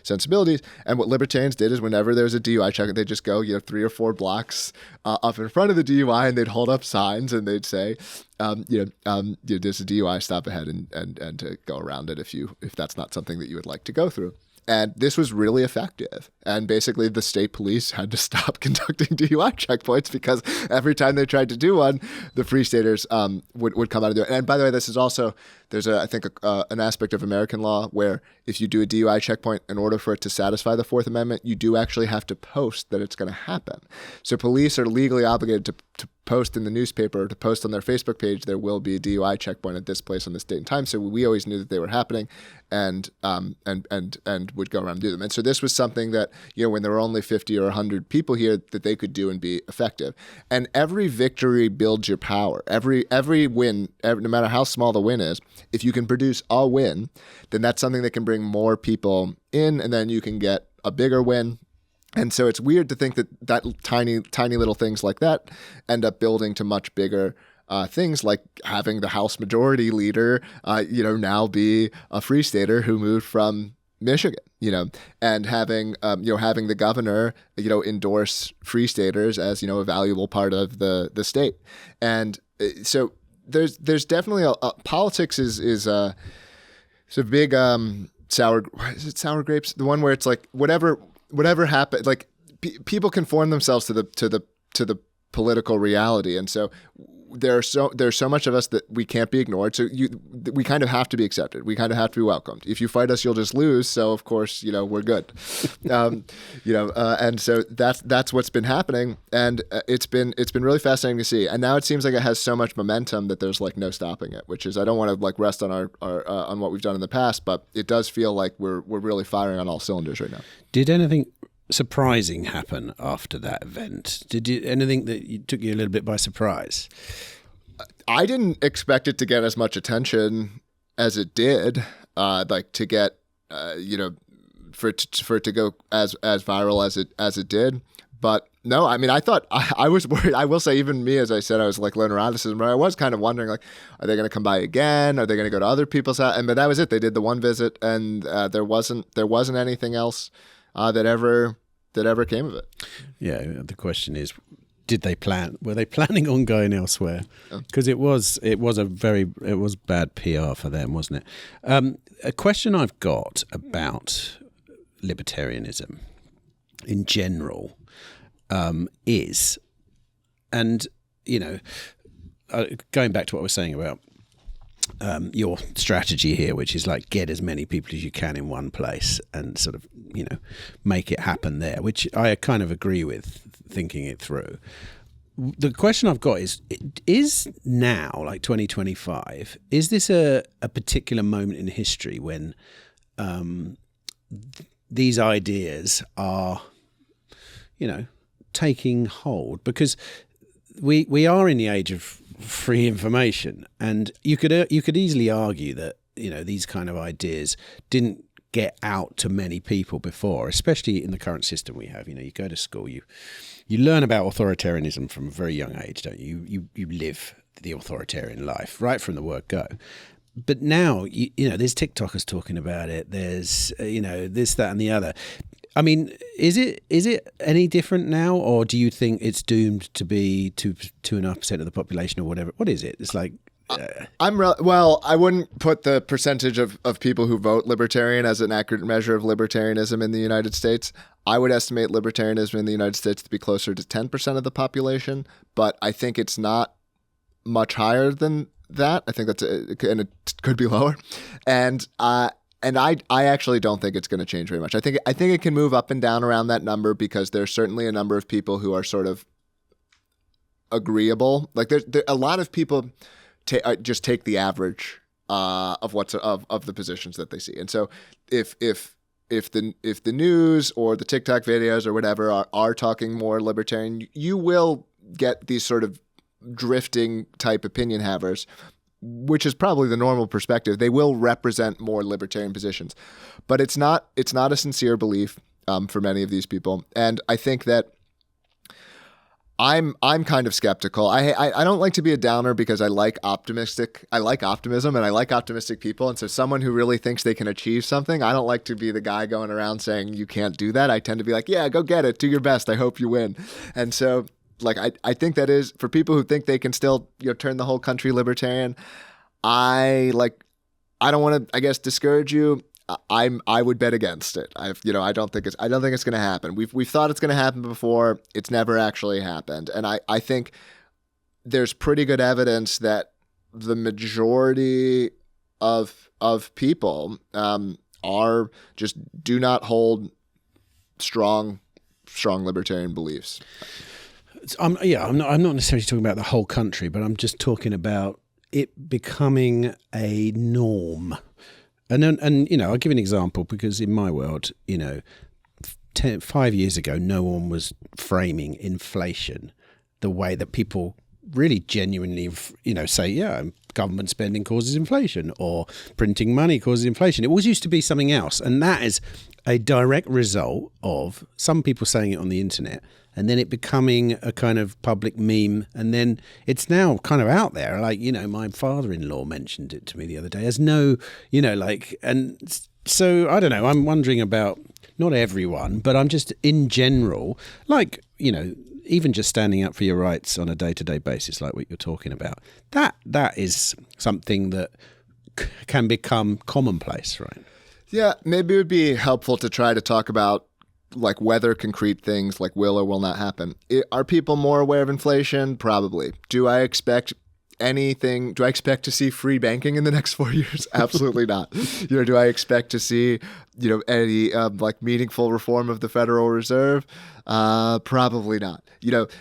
sensibilities. And what libertarians did is whenever there was a DUI check, they'd just go 3 or 4 blocks up in front of the DUI, and they'd hold up signs and they'd say, there's a DUI, stop ahead and to go around it if that's not something that you would like to go through. And this was really effective. And basically the state police had to stop conducting DUI checkpoints because every time they tried to do one, the Free Staters would come out and do it. And by the way, this is also, there's an aspect of American law where if you do a DUI checkpoint, in order for it to satisfy the Fourth Amendment, you do actually have to post that it's going to happen. So police are legally obligated to post in the newspaper or to post on their Facebook page, there will be a DUI checkpoint at this place on this date and time. So we always knew that they were happening and would go around and do them. And so this was something that, when there were only 50 or 100 people here, that they could do and be effective. And every victory builds your power. Every win, no matter how small the win is, if you can produce a win, then that's something that can bring more people in, and then you can get a bigger win. And so it's weird to think that tiny little things like that end up building to much bigger things, like having the House Majority Leader, now be a Free Stater who moved from Michigan, and having the governor, endorse Free Staters as, a valuable part of the state. And so there's definitely politics is a big sour grapes, the one where it's like whatever happened, like people conform themselves to the political reality, and so there's so much of us that we can't be ignored. So we kind of have to be accepted. We kind of have to be welcomed. If you fight us, you'll just lose. So of course, we're good. And so that's what's been happening, and it's been really fascinating to see. And now it seems like it has so much momentum that there's no stopping it. Which is, I don't want to rest on our on what we've done in the past, but it does feel like we're really firing on all cylinders right now. Did anything surprising happen after that event? Anything that took you a little bit by surprise? I didn't expect it to get as much attention as it did. To get for it to go as viral as it did. But no, I mean, I thought I was worried. I will say, even me, as I said, I was learning eroticism, but I was kind of wondering, are they going to come by again? Are they going to go to other people's house? But that was it. They did the one visit, and there wasn't anything else that ever came of it. Yeah, the question is, were they planning on going elsewhere? Because it was bad PR for them, wasn't it? A question I've got about libertarianism in general is, and going back to what I was saying about your strategy here, which is get as many people as you can in one place and sort of make it happen there, which I kind of agree with, thinking it through. The question I've got is now, 2025, is this a particular moment in history when these ideas are taking hold? Because we are in the age of free information. And you could easily argue that, these kind of ideas didn't get out to many people before, especially in the current system we have. You go to school, you learn about authoritarianism from a very young age, don't you? You live the authoritarian life right from the word go. But now, there's TikTokers talking about it. There's, this, that, and the other. I mean, is it any different now, or do you think it's doomed to be 2.5% of the population or whatever? What is it? It's like. I wouldn't put the percentage of people who vote libertarian as an accurate measure of libertarianism in the United States. I would estimate libertarianism in the United States to be closer to 10% of the population, but I think it's not much higher than that. I think and it could be lower. And I actually don't think it's going to change very much. I think it can move up and down around that number because there's certainly a number of people who are sort of agreeable. Like there a lot of people just take the average of the positions that they see. And so if the news or the TikTok videos or whatever are talking more libertarian, you will get these sort of drifting type opinion havers, which is probably the normal perspective. They will represent more libertarian positions, but it's not a sincere belief for many of these people. And I think that I'm kind of skeptical. I don't like to be a downer because I like optimism and I like optimistic people. And so someone who really thinks they can achieve something, I don't like to be the guy going around saying you can't do that. I tend to be like, yeah, go get it. Do your best. I hope you win. And so I think that is for people who think they can still turn the whole country libertarian. I don't want to, I guess, discourage you. I would bet against it. I don't think it's going to happen. We've thought it's going to happen before. It's never actually happened. And I think there's pretty good evidence that the majority of people do not hold strong libertarian beliefs. I'm not necessarily talking about the whole country, but I'm just talking about it becoming a norm. And I'll give you an example because in my world, 5 years ago, no one was framing inflation the way that people really genuinely, say, yeah, government spending causes inflation or printing money causes inflation. It always used to be something else. And that is a direct result of some people saying it on the internet and then it becoming a kind of public meme. And then it's now kind of out there. Like, my father-in-law mentioned it to me the other day as and so I don't know. I'm wondering about not everyone, but I'm just in general, even just standing up for your rights on a day-to-day basis, like what you're talking about, that is something that can become commonplace, right? Yeah, maybe it would be helpful to try to talk about whether concrete things will or will not happen. Are people more aware of inflation? Probably. Do I expect to see free banking in the next 4 years? Absolutely not. Do I expect to see, any meaningful reform of the Federal Reserve? Probably not.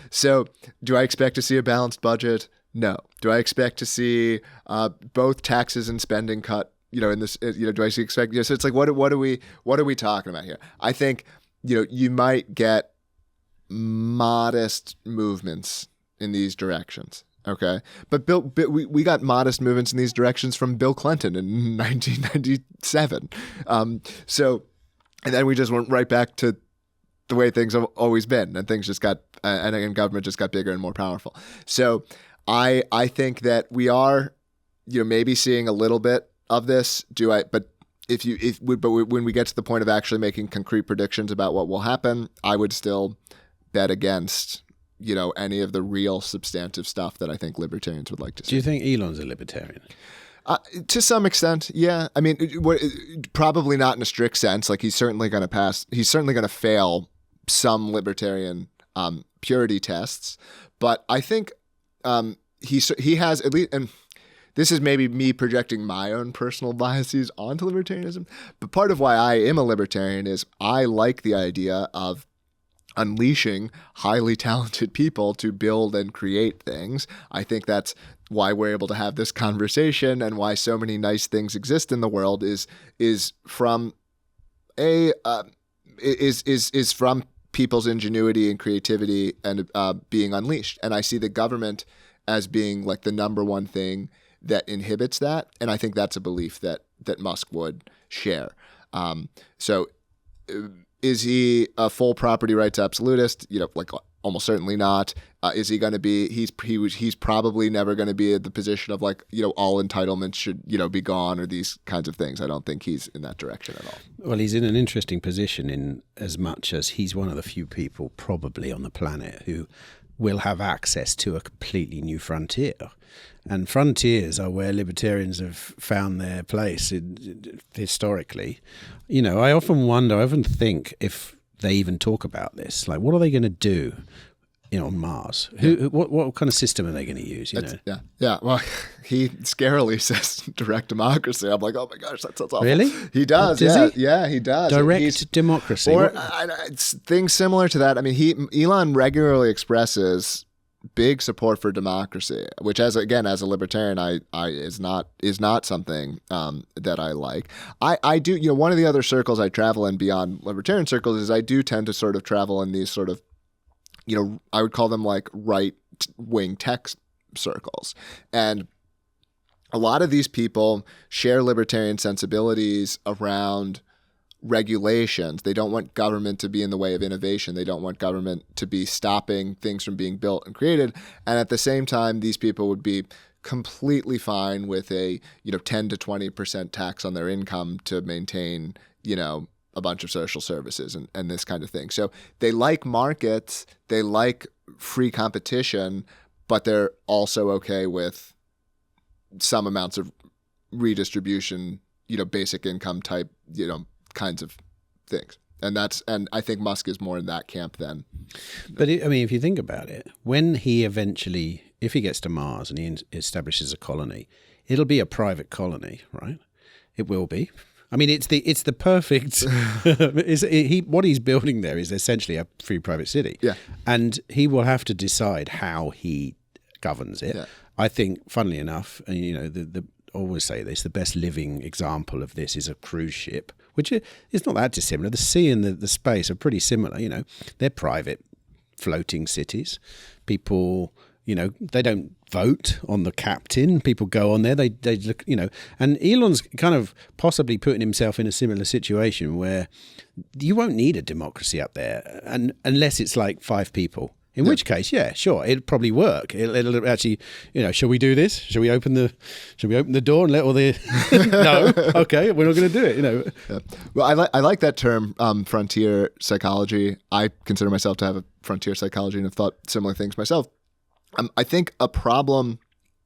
So do I expect to see a balanced budget? No. Do I expect to see both taxes and spending cut? In this, do I expect? So it's what are we talking about here? I think you might get modest movements in these directions. Okay, but we got modest movements in these directions from Bill Clinton in 1997. And then we just went right back to the way things have always been, and things just got and government just got bigger and more powerful. So I think that we are, maybe seeing a little bit of this. But when we get to the point of actually making concrete predictions about what will happen, I would still bet against any of the real substantive stuff that I think libertarians would like to see. Do you think Elon's a libertarian? To some extent, yeah. I mean, probably not in a strict sense. He's certainly going to fail some libertarian purity tests. But I think he has at least, and this is maybe me projecting my own personal biases onto libertarianism. But part of why I am a libertarian is I like the idea of unleashing highly talented people to build and create things. I think that's why we're able to have this conversation and why so many nice things exist in the world is from people's ingenuity and creativity and being unleashed. And I see the government as being like the number one thing that inhibits that. And I think that's a belief that Musk would share. So is he a full property rights absolutist? Like almost certainly not. Is he going to be? He's probably never going to be in the position of like all entitlements should be gone or these kinds of things. I don't think he's in that direction at all. Well, he's in an interesting position in as much as he's one of the few people probably on the planet who will have access to a completely new frontier. And frontiers are where libertarians have found their place historically. I often think if they even talk about this, like what are they going to do on Mars? What kind of system are they going to use? Yeah. Well, he scarily says direct democracy. I'm like, oh my gosh, that sounds awful. Really? He does. Does he? Yeah, he does. Direct democracy. Or things similar to that. I mean, Elon regularly expresses big support for democracy, which as a libertarian, is not something that I like. I do. One of the other circles I travel in beyond libertarian circles is I do tend to sort of travel in these sort of I would call them like right-wing tech circles. And a lot of these people share libertarian sensibilities around regulations. They don't want government to be in the way of innovation. They don't want government to be stopping things from being built and created. And at the same time, these people would be completely fine with a 10 to 20% tax on their income to maintain a bunch of social services and this kind of thing. So they like markets, they like free competition, but they're also okay with some amounts of redistribution, basic income type, kinds of things. And I think Musk is more in that camp than. But if you think about it, when he eventually, if he gets to Mars and he establishes a colony, it'll be a private colony, right? It will be. I mean, it's the perfect. What he's building there is essentially a free private city. Yeah, and he will have to decide how he governs it. Yeah. I think, funnily enough, and the always say this: the best living example of this is a cruise ship, which is not that dissimilar. The sea and the space are pretty similar. They're private, floating cities. People. They don't vote on the captain. People go on there. They look, and Elon's kind of possibly putting himself in a similar situation where you won't need a democracy up there, and unless it's like 5 people. In which case, yeah, sure, it'd probably work. It'll actually, shall we do this? Shall we open the door and let all the? No, okay, we're not going to do it. Yeah. Well, I like that term, frontier psychology. I consider myself to have a frontier psychology and have thought similar things myself. I think a problem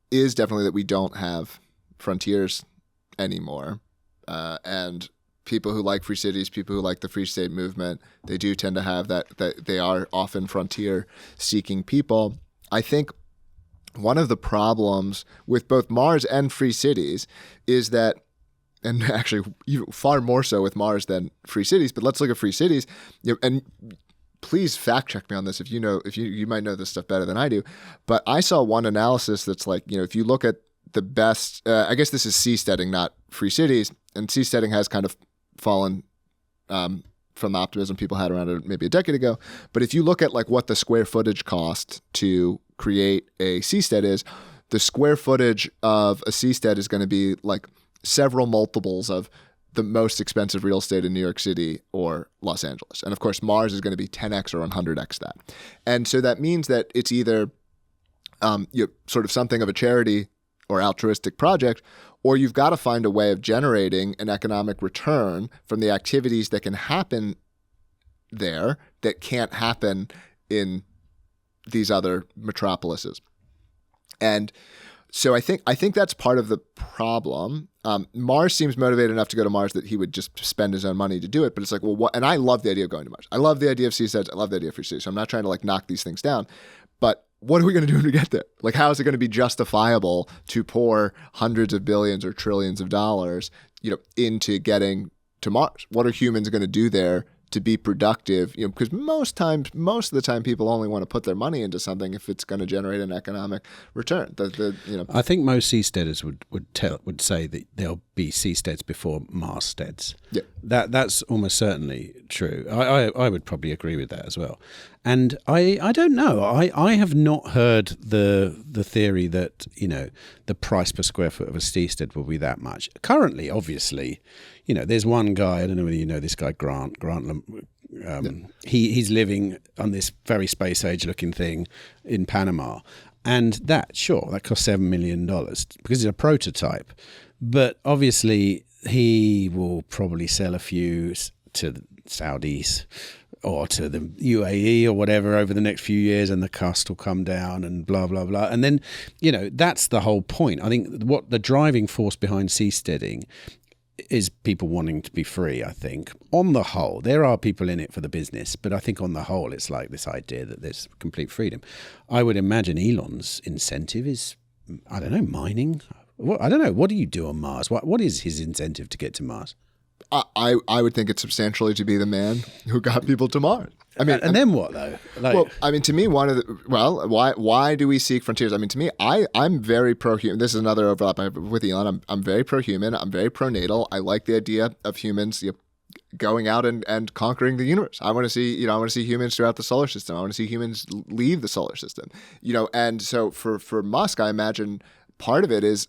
is definitely that we don't have frontiers anymore. And people who like free cities, people who like the free state movement, they do tend to have that they are often frontier-seeking people. I think one of the problems with both Mars and free cities is that, and actually far more so with Mars than free cities, but let's look at free cities, and please fact check me on this if you might know this stuff better than I do. But I saw one analysis that's like, if you look at the best, I guess this is seasteading, not free cities, and seasteading has kind of fallen from the optimism people had around it maybe a decade ago. But if you look at like what the square footage cost to create a seastead is, the square footage of a seastead is going to be like several multiples of the most expensive real estate in New York City or Los Angeles. And of course, Mars is going to be 10x or 100x that. And so that means that it's either sort of something of a charity or altruistic project, or you've got to find a way of generating an economic return from the activities that can happen there that can't happen in these other metropolises. And so I think that's part of the problem. Mars seems motivated enough to go to Mars that he would just spend his own money to do it. But it's like, well, what? And I love the idea of going to Mars. I love the idea of seasteads. I love the idea of free cities. So I'm not trying to like knock these things down. But what are we going to do when we get there? Like, how is it going to be justifiable to pour hundreds of billions or trillions of dollars, into getting to Mars? What are humans going to do there to be productive? Because most of the time, people only want to put their money into something if it's going to generate an economic return. I think most seasteaders would say that there'll be seasteads before Marssteads. Yeah, that's almost certainly true. I would probably agree with that as well. And I don't know. I have not heard the theory that, the price per square foot of a seastead will be that much. Currently, obviously, there's one guy, I don't know whether you know this guy, Grant. He's living on this very space age looking thing in Panama. And that costs $7 million because it's a prototype. But obviously, he will probably sell a few to the Saudis or to the UAE or whatever over the next few years, and the cost will come down and blah, blah, blah. And then, that's the whole point. I think what the driving force behind seasteading is people wanting to be free, I think. On the whole, there are people in it for the business, but I think on the whole, it's like this idea that there's complete freedom. I would imagine Elon's incentive is, I don't know, mining. I don't know. What do you do on Mars? What is his incentive to get to Mars? I would think it's substantially to be the man who got people to Mars. Then what though? To me, why do we seek frontiers? To me, I'm very pro-human. This is another overlap I have with Elon. I'm very pro-human. I'm very pro-natal. I like the idea of humans going out and conquering the universe. I want to see humans throughout the solar system. I want to see humans leave the solar system. And so for Musk, I imagine part of it is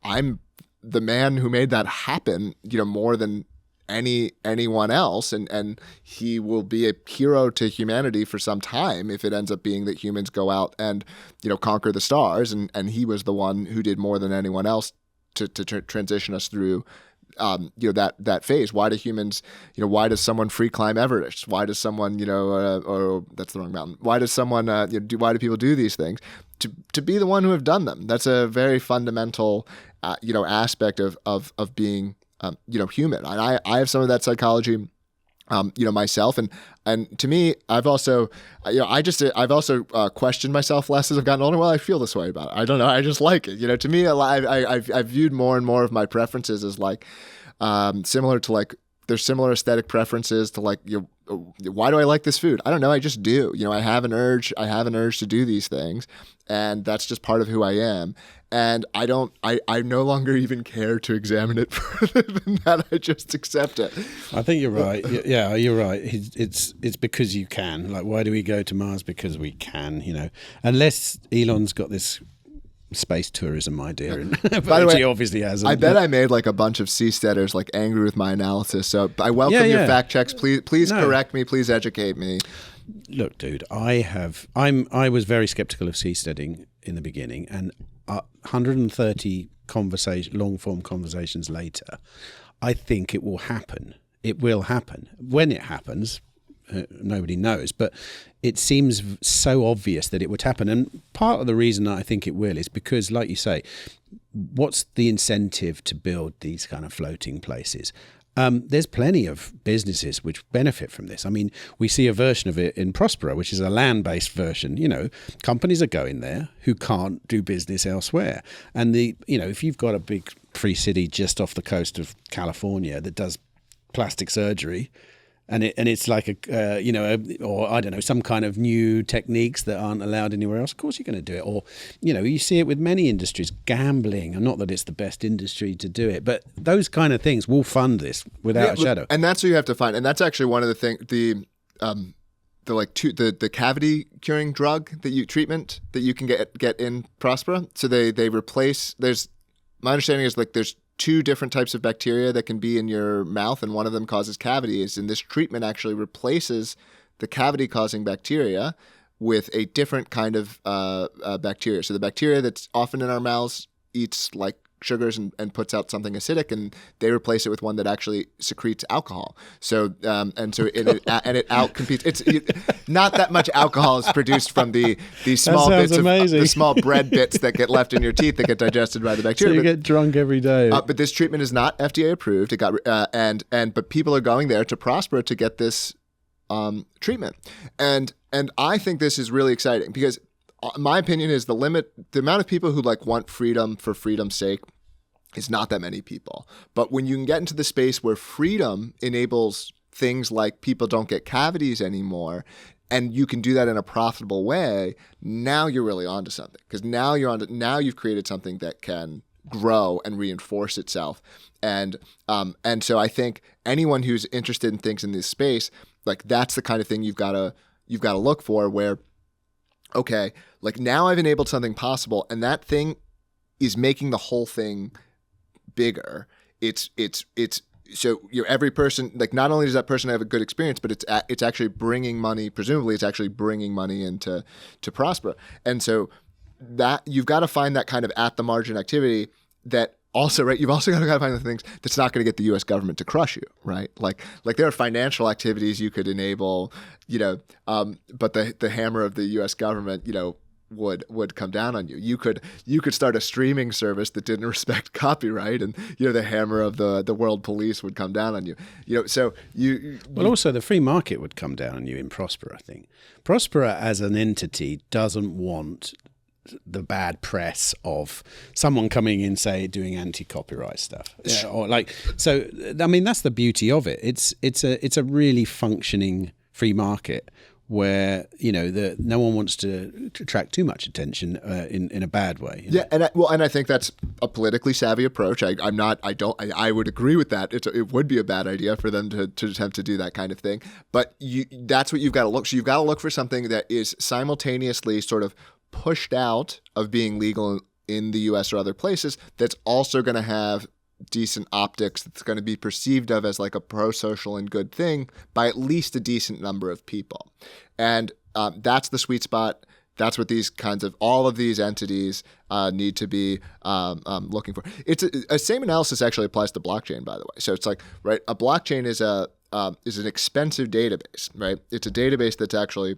I'm the man who made that happen, more than anyone else, and he will be a hero to humanity for some time if it ends up being that humans go out and conquer the stars, and he was the one who did more than anyone else to transition us through that phase. Why do humans, why does someone free climb Everest? Why does someone, or that's the wrong mountain. Why does someone, why do people do these things? To be the one who have done them. That's a very fundamental, aspect of being, human. And I have some of that psychology, myself. And to me, I've also, I've also questioned myself less as I've gotten older. Well, I feel this way about it. I don't know. I just like it. To me, I've viewed more and more of my preferences as like, similar to like, there's similar aesthetic preferences to like, why do I like this food? I don't know. I just do. I have an urge to do these things, and that's just part of who I am. And I no longer even care to examine it further than that. I just accept it. I think you're right. Yeah, you're right. It's because you can. Like, why do we go to Mars? Because we can, unless Elon's got this space tourism idea. By the way, he obviously hasn't. I bet I made like a bunch of seasteaders like angry with my analysis. So I welcome your fact checks. Please correct me. Please educate me. Look, dude, I was very skeptical of seasteading in the beginning, and 130 long form conversations later, I think it will happen. It will happen. When it happens, nobody knows, but it seems so obvious that it would happen. And part of the reason I think it will is because, like you say, what's the incentive to build these kind of floating places? There's plenty of businesses which benefit from this. We see a version of it in Prospera, which is a land-based version. Companies are going there who can't do business elsewhere. And if you've got a big free city just off the coast of California that does plastic surgery, and it's like or I don't know, some kind of new techniques that aren't allowed anywhere else, of course you're going to do it. Or, you see it with many industries, gambling, and not that it's the best industry to do it, but those kind of things will fund this without a shadow. And that's what you have to find. And that's actually one of the things, the cavity curing treatment that you can get in Prospera. So they replace, my understanding is like there's 2 different types of bacteria that can be in your mouth, and one of them causes cavities. And this treatment actually replaces the cavity-causing bacteria with a different kind of bacteria. So the bacteria that's often in our mouths eats like sugars and puts out something acidic, and they replace it with one that actually secretes alcohol. So it outcompetes. It's not that much alcohol is produced from these small bits of the small bread bits that get left in your teeth that get digested by the bacteria. So you get drunk every day. But this treatment is not FDA approved. It got but people are going there to Prospera to get this treatment, and I think this is really exciting because my opinion is the amount of people who like want freedom for freedom's sake is not that many people. But when you can get into the space where freedom enables things like people don't get cavities anymore, and you can do that in a profitable way, now you're really onto something. Because now you've created something that can grow and reinforce itself. And so I think anyone who's interested in things in this space, like that's the kind of thing you've got to you've got to look for, where, okay, like now I've enabled something possible, and that thing is making the whole thing bigger. It's so every person, like, not only does that person have a good experience, but it's actually bringing money. Presumably, it's actually bringing money in to prosper. And so that you've got to find that kind of at the margin activity that also, right, you've also got to find the things that's not going to get the U.S. government to crush you, right? Like there are financial activities you could enable, but the hammer of the U.S. government, would come down on you. You could start a streaming service that didn't respect copyright, and the hammer of the world police would come down on you. Also the free market would come down on you in Prospera. I think Prospera as an entity doesn't want the bad press of someone coming in, say, doing anti-copyright stuff. Yeah, or so. I mean, that's the beauty of it. It's a really functioning free market where no one wants to attract too much attention in a bad way. Yeah, and I think that's a politically savvy approach. I would agree with that. It would be a bad idea for them to attempt to do that kind of thing. But that's what you've got to look. So you've got to look for something that is simultaneously sort of pushed out of being legal in the U.S. or other places, that's also going to have decent optics, that's going to be perceived of as like a pro-social and good thing by at least a decent number of people. And that's the sweet spot. That's what all of these entities need to be looking for. It's a same analysis actually applies to blockchain, by the way. So it's like, right, a blockchain is an expensive database, right? It's a database that's actually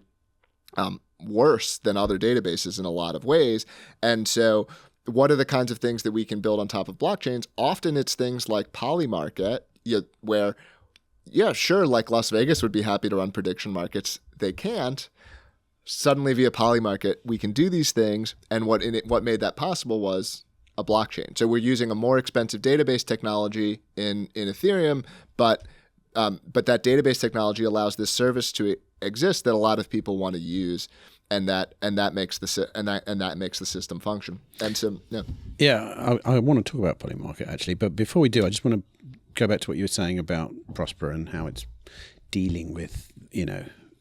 worse than other databases in a lot of ways. And so what are the kinds of things that we can build on top of blockchains? Often it's things like Polymarket, where, yeah, sure, like Las Vegas would be happy to run prediction markets. They can't. Suddenly via Polymarket, we can do these things. And what made that possible was a blockchain. So we're using a more expensive database technology in Ethereum, but that database technology allows this service to exist that a lot of people want to use. And that makes the system function. And so, I want to talk about Polymarket actually, but before we do, I just want to go back to what you were saying about Prospera and how it's dealing with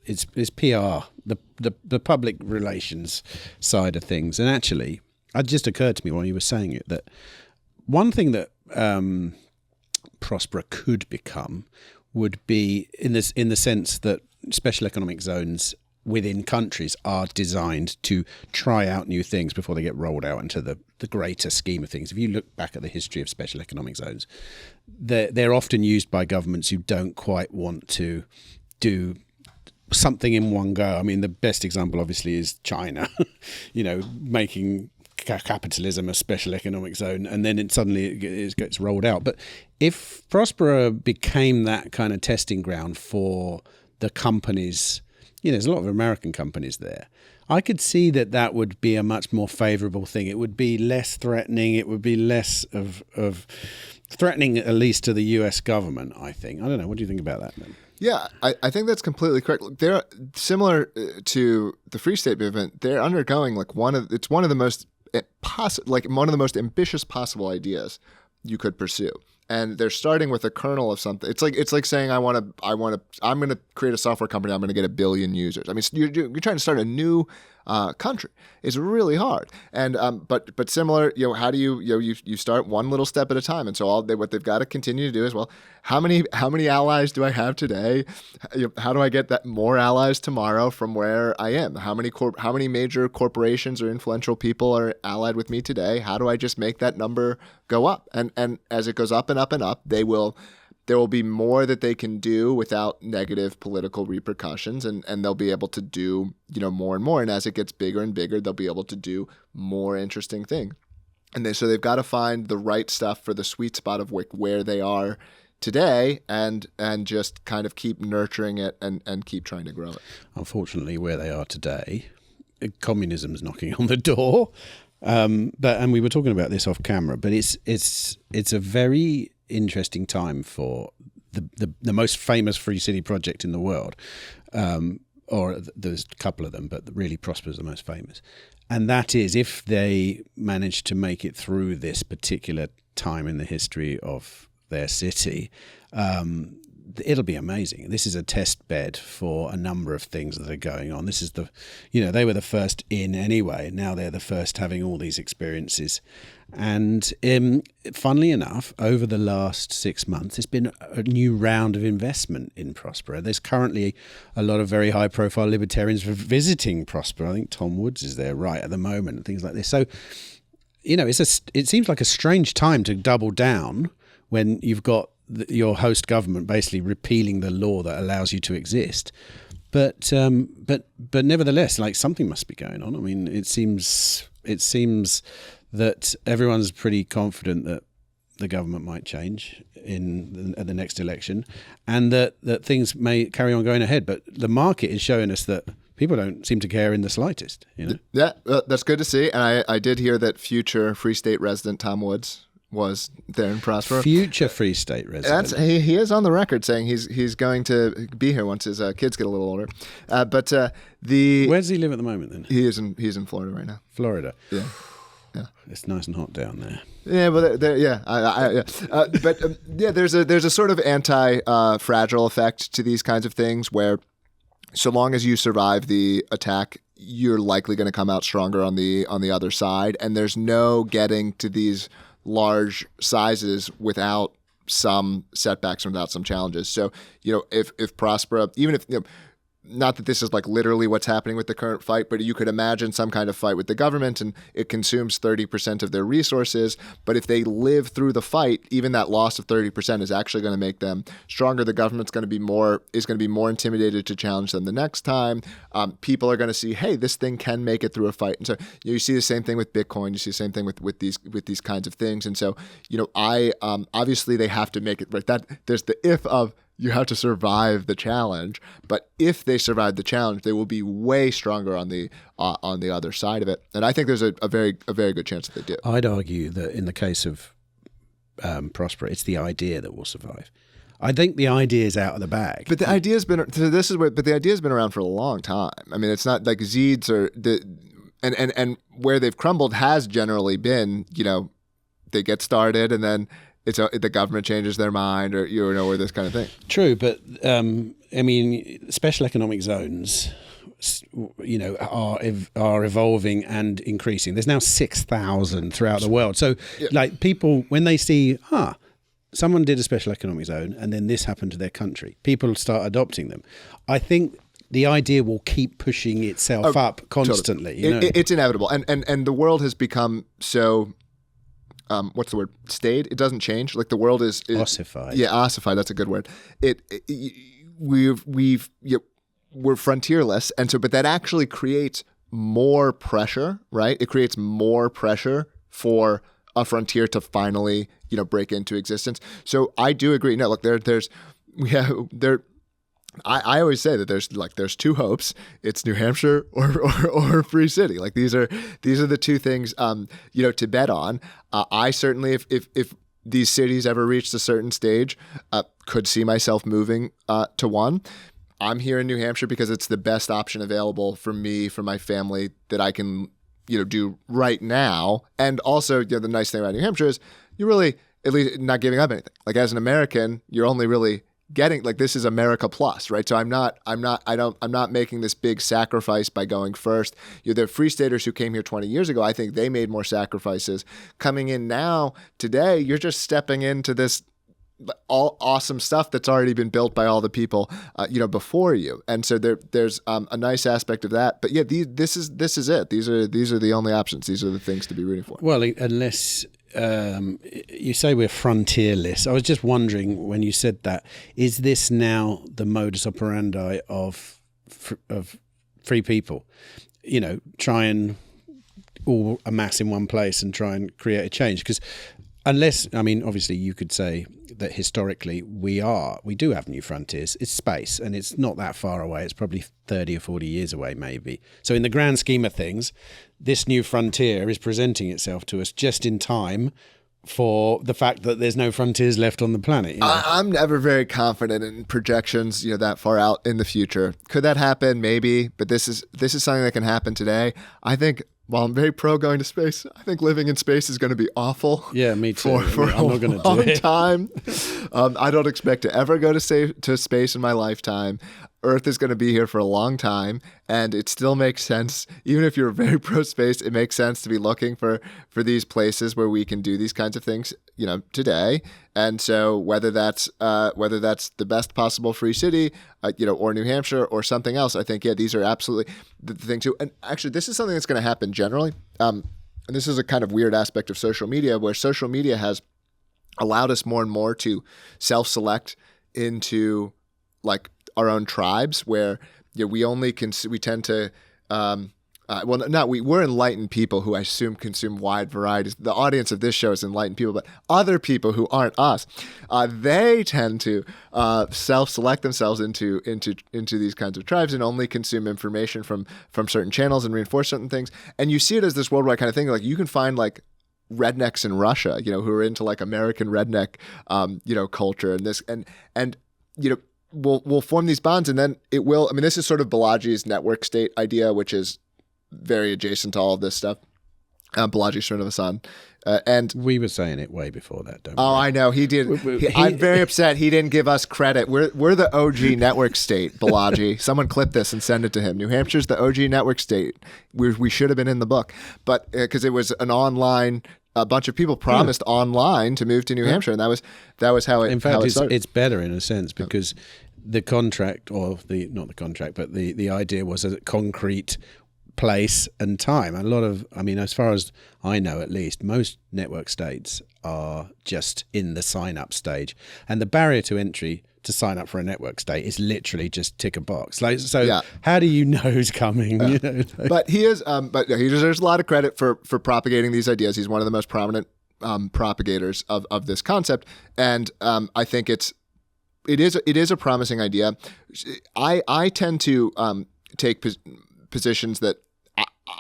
its PR, the public relations side of things. And actually, it just occurred to me while you were saying it that one thing that Prospera could become would be in the sense that special economic zones within countries are designed to try out new things before they get rolled out into the greater scheme of things. If you look back at the history of special economic zones, they're often used by governments who don't quite want to do something in one go. I mean, the best example obviously is China, making capitalism a special economic zone, and then it suddenly gets rolled out. But if Prospera became that kind of testing ground for the companies, there's a lot of American companies there, I could see that would be a much more favorable thing. It would be less threatening. It would be less of threatening, at least to the U.S. government, I think. I don't know. What do you think about that, man? Yeah, I think that's completely correct. They're similar to the Free State movement. They're undergoing one of the most ambitious possible ideas you could pursue. And they're starting with a kernel of something. It's like saying I'm going to create a software company. I'm going to get 1 billion users. I mean, you're trying to start a new country. It's really hard. And but similar, how do you start one little step at a time. And so what they've got to continue to do is, well, how many allies do I have today? How do I get that more allies tomorrow from where I am? How many major corporations or influential people are allied with me today? How do I just make that number go up? And as it goes up and up and up, there will be more that they can do without negative political repercussions, and they'll be able to do more and more. And as it gets bigger and bigger, they'll be able to do more interesting things. And so they've got to find the right stuff for the sweet spot of where they are today, and just kind of keep nurturing it and keep trying to grow it. Unfortunately, where they are today, communism's knocking on the door. And we were talking about this off camera, but it's a very interesting time for the most famous free city project in the world, or there's a couple of them, but really Prosper's the most famous. And that is, if they manage to make it through this particular time in the history of their city, it'll be amazing. This is a test bed for a number of things that are going on. This is they were the first in anyway. Now they're the first having all these experiences. And funnily enough, over the last 6 months, there's been a new round of investment in Prospera. There's currently a lot of very high-profile libertarians visiting Prospera. I think Tom Woods is there right at the moment and things like this. So, it seems like a strange time to double down when you've got your host government basically repealing the law that allows you to exist. But nevertheless, like, something must be going on. I mean, it seems that everyone's pretty confident that the government might change at the next election, and that things may carry on going ahead. But the market is showing us that people don't seem to care in the slightest. Yeah, that's good to see. And I did hear that future Free State resident Tom Woods was there in Prospera. Future Free State resident. He is on the record saying he's going to be here once his kids get a little older. Where does he live at the moment then? He's in Florida right now. Florida. Yeah. Yeah, it's nice and hot down there. Yeah, well, there's a sort of anti-fragile effect to these kinds of things, where so long as you survive the attack, you're likely going to come out stronger on the other side, and there's no getting to these large sizes without some setbacks and without some challenges. So, if Prospera, even if not that this is like literally what's happening with the current fight, but you could imagine some kind of fight with the government and it consumes 30% of their resources. But if they live through the fight, even that loss of 30% is actually going to make them stronger. The government's going to be more intimidated to challenge them the next time. People are going to see, hey, this thing can make it through a fight. And so you see the same thing with Bitcoin. You see the same thing with these kinds of things. And so, obviously they have to make it right. That there's the if of, you have to survive the challenge, but if they survive the challenge, they will be way stronger on the other side of it. And I think there's a very good chance that they do. I'd argue that in the case of Prospera, it's the idea that will survive. I think the idea is out of the bag. But the idea's been around for a long time. I mean, it's not like Zeeds and where they've crumbled has generally been, they get started and then the government changes their mind, or or this kind of thing. True, but special economic zones, are evolving and increasing. There's now 6,000 throughout the world. So, like, people, when they see, someone did a special economic zone, and then this happened to their country, people start adopting them. I think the idea will keep pushing itself up constantly. Totally. It's inevitable, and the world has become so. What's the word? Stayed. It doesn't change. Like, the world is ossified. Yeah, ossified. That's a good word. We're frontierless, and so, but that actually creates more pressure, right? It creates more pressure for a frontier to finally, break into existence. So I do agree. No, look, I always say that there's two hopes. It's New Hampshire or Free City. Like, these are the two things to bet on. I certainly, if these cities ever reached a certain stage, could see myself moving to one. I'm here in New Hampshire because it's the best option available for me, for my family, that I can do right now. And also, the nice thing about New Hampshire is you're really at least not giving up anything. Like, as an American, you're only really getting, like, this is America plus, right? So I'm not making this big sacrifice by going first. The Free Staters who came here 20 years ago, I think they made more sacrifices. Coming in now, today, you're just stepping into this all awesome stuff that's already been built by all the people, before you. And so there's a nice aspect of that. But yeah, this is it. These are the only options. These are the things to be rooting for. Well, unless you say we're frontierless. I was just wondering, when you said that, is this now the modus operandi of free people? Try and all amass in one place and try and create a change. Because obviously you could say that historically we do have new frontiers. It's space, and it's not that far away. It's probably 30 or 40 years away, maybe. So in the grand scheme of things, this new frontier is presenting itself to us just in time for the fact that there's no frontiers left on the planet. I'm never very confident in projections, that far out in the future. Could that happen? Maybe, but this is something that can happen today. I think while I'm very pro going to space, I think living in space is going to be awful. Yeah, me too. For I'm not going to do it. Time. I don't expect to ever go to space in my lifetime. Earth is going to be here for a long time, and it still makes sense. Even if you're very pro space, it makes sense to be looking for these places where we can do these kinds of things, today. And so whether that's the best possible free city, or New Hampshire or something else, I think these are absolutely the thing too. And actually, this is something that's going to happen generally. And this is a kind of weird aspect of social media, where social media has allowed us more and more to self-select into like our own tribes, where we tend to we're enlightened people who I assume consume wide varieties. The audience of this show is enlightened people, but other people who aren't us, they tend to self-select themselves into these kinds of tribes and only consume information from certain channels and reinforce certain things. And you see it as this worldwide kind of thing. Like you can find like rednecks in Russia, who are into like American redneck, culture and this and we'll form these bonds, and then it will. I mean, this is sort of Balaji's network state idea, which is very adjacent to all of this stuff. Balaji Srinivasan. And we were saying it way before that, don't we? Oh, I know. He did. I'm very upset he didn't give us credit. We're the OG network state, Balaji. Someone clip this and send it to him. New Hampshire's the OG network state. We should have been in the book. But because it was an online, a bunch of people promised online to move to New Hampshire, and that was how it. In fact, started. It's better in a sense because the contract, or not the contract, but the idea was a concrete place and time. A lot of, as far as I know, at least, most network states are just in the sign-up stage, and the barrier to entry to sign up for a network state is literally just tick a box. How do you know who's coming? But he is, but he deserves a lot of credit for propagating these ideas. He's one of the most prominent propagators of this concept, and I think it is a promising idea. I tend to take positions that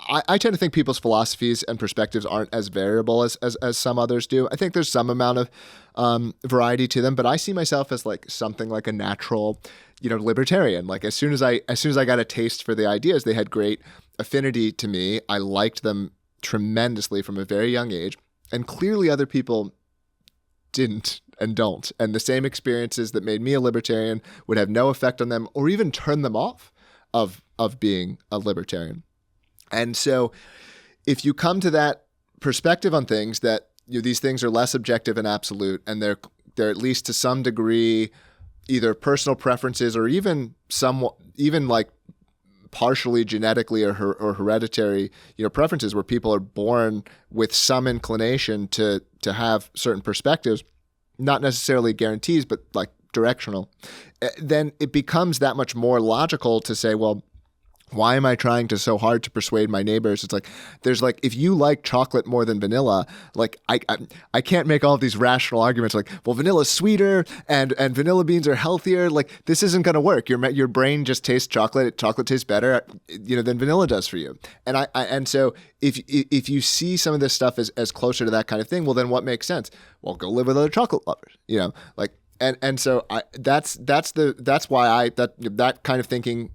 I tend to think people's philosophies and perspectives aren't as variable as some others do. I think there's some amount of variety to them, but I see myself as like something like a natural, libertarian. Like as soon as I got a taste for the ideas, they had great affinity to me. I liked them tremendously from a very young age, and clearly other people didn't and don't. And the same experiences that made me a libertarian would have no effect on them or even turn them off of being a libertarian. And so if you come to that perspective on things, that these things are less objective and absolute, and they're at least to some degree either personal preferences or even like partially genetically or hereditary preferences, where people are born with some inclination to have certain perspectives, not necessarily guarantees, but like directional, then it becomes that much more logical to say, well, why am I trying so hard to persuade my neighbors? It's like, there's like, if you like chocolate more than vanilla, like I can't make all of these rational arguments like, well, vanilla's sweeter and vanilla beans are healthier. Like this isn't going to work. Your brain just tastes chocolate. Chocolate tastes better, than vanilla does for you. And so if you see some of this stuff as closer to that kind of thing, well, then what makes sense? Well, go live with other chocolate lovers, like, and so that's why that kind of thinking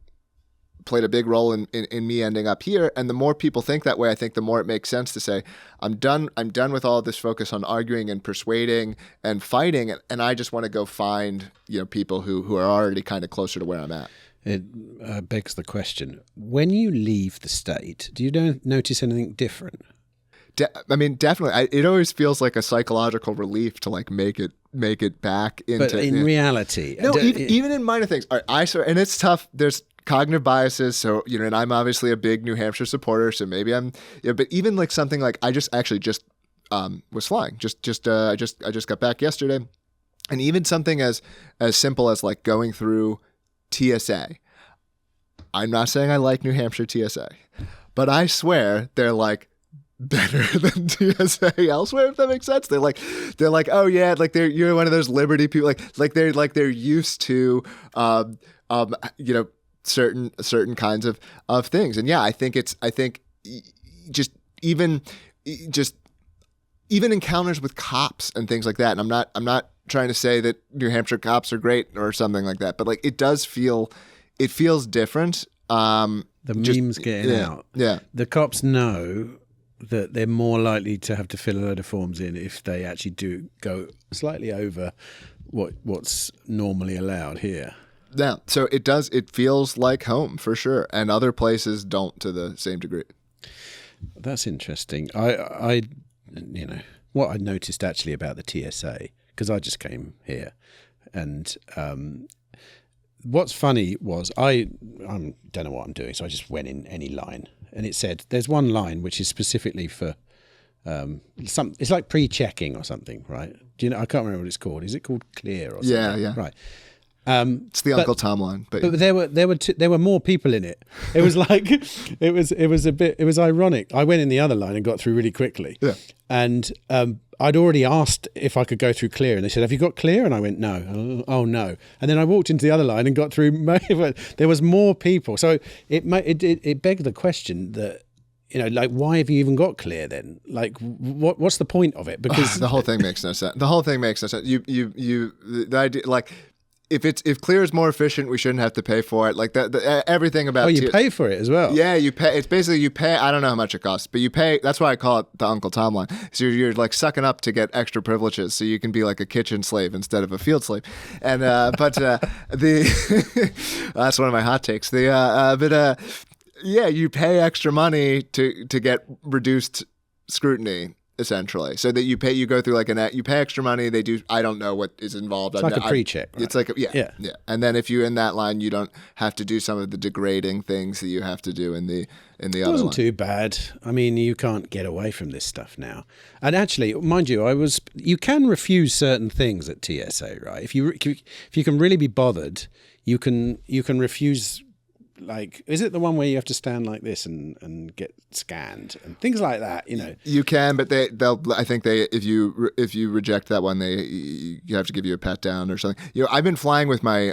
played a big role in me ending up here. And the more people think that way, I think the more it makes sense to say, I'm done with all of this focus on arguing and persuading and fighting, and I just want to go find people who are already kind of closer to where I'm at. It begs the question, when you leave the state, do you notice anything different? Definitely. It always feels like a psychological relief to like make it back into. But in reality, no, even in minor things. All right, and it's tough. There's cognitive biases, so and I'm obviously a big New Hampshire supporter, so maybe I'm. But even like something like I just was flying. I just got back yesterday, and even something as simple as like going through TSA. I'm not saying I like New Hampshire TSA, but I swear they're like better than TSA elsewhere, if that makes sense. They're like, oh yeah, like you're one of those liberty people, like they're used to certain kinds of things. And yeah, I think just even encounters with cops and things like that. And I'm not trying to say that New Hampshire cops are great or something like that, but like it feels different. The meme's getting out. Yeah. The cops know that they're more likely to have to fill a load of forms in if they actually do go slightly over what's normally allowed here. Yeah, so it feels like home for sure, and other places don't to the same degree. That's interesting. I what I noticed actually about the TSA, because I just came here, and what's funny was I don't know what I'm doing, so I just went in any line, and it said there's one line which is specifically for it's like pre-checking or something, right? Do you know? I can't remember what it's called. Is it called Clear or something? Yeah. Right. It's the Uncle Tom line, but there were more people in it. It was like it was ironic. I went in the other line and got through really quickly. Yeah. And I'd already asked if I could go through Clear, and they said, "Have you got Clear?" And I went, "No." Oh no. And then I walked into the other line and got through. There was more people, so it begged the question that, like, why have you even got Clear then? Like, what's the point of it? Because the whole thing makes no sense. The whole thing makes no sense. The idea, like, if Clear is more efficient, we shouldn't have to pay for it. Like that, everything about. Oh, you pay for it as well. Yeah, you pay. It's basically you pay. I don't know how much it costs, but you pay. That's why I call it the Uncle Tom line. So you're like sucking up to get extra privileges, so you can be like a kitchen slave instead of a field slave. And that's one of my hot takes. Yeah, you pay extra money to get reduced scrutiny. Essentially, so that you go through like you pay extra money. They do. I don't know what is involved. It's like a pre-check. Right? It's like yeah. And then if you're in that line, you don't have to do some of the degrading things that you have to do in the other line. It wasn't too bad. I mean, you can't get away from this stuff now. And actually, mind you, you can refuse certain things at TSA, right? If you can really be bothered, you can refuse. Like, is it the one where you have to stand like this and get scanned and things like that? You can, but they'll. I think if you reject that one, you have to give you a pat down or something. I've been flying with my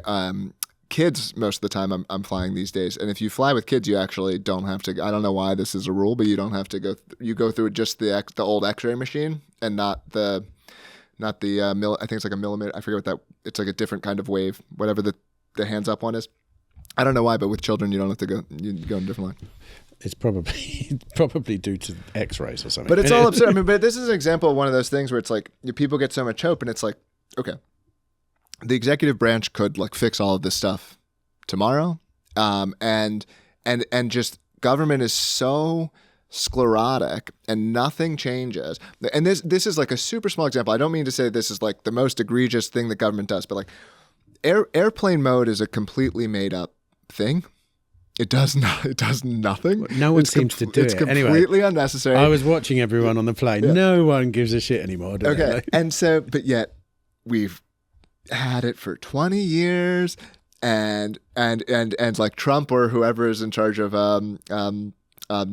kids most of the time. I'm flying these days, and if you fly with kids, you actually don't have to. I don't know why this is a rule, but you don't have to go. You go through just the old X-ray machine and not the I think it's like a millimeter. I forget what that. It's like a different kind of wave, whatever the hands up one is. I don't know why, but with children, you don't have to go. You go in a different line. It's probably due to X-rays or something. But it's all absurd. I mean, but this is an example of one of those things where it's like people get so much hope, and it's like, okay, the executive branch could like fix all of this stuff tomorrow, and just government is so sclerotic and nothing changes. And this is like a super small example. I don't mean to say this is like the most egregious thing that government does, but like airplane mode is a completely made up thing. It does not. It does nothing. No one seems to do it. It's completely unnecessary. I was watching everyone on the plane. Yeah. No one gives a shit anymore. Do they? Like, and so, but yet we've had it for 20 years, and like Trump or whoever is in charge of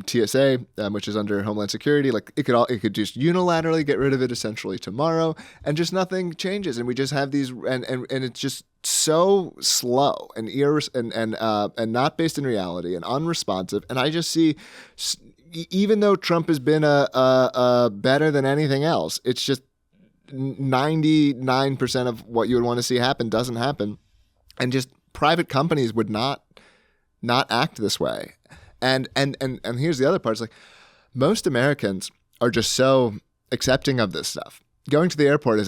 TSA, which is under Homeland Security, like it could just unilaterally get rid of it essentially tomorrow, and just nothing changes, and we just have these, and it's just so slow and not based in reality and unresponsive. And I just see, even though Trump has been a better than anything else, it's just 99% of what you would want to see happen doesn't happen, and just private companies would not act this way. And here's the other part. It's like most Americans are just so accepting of this stuff. Going to the airport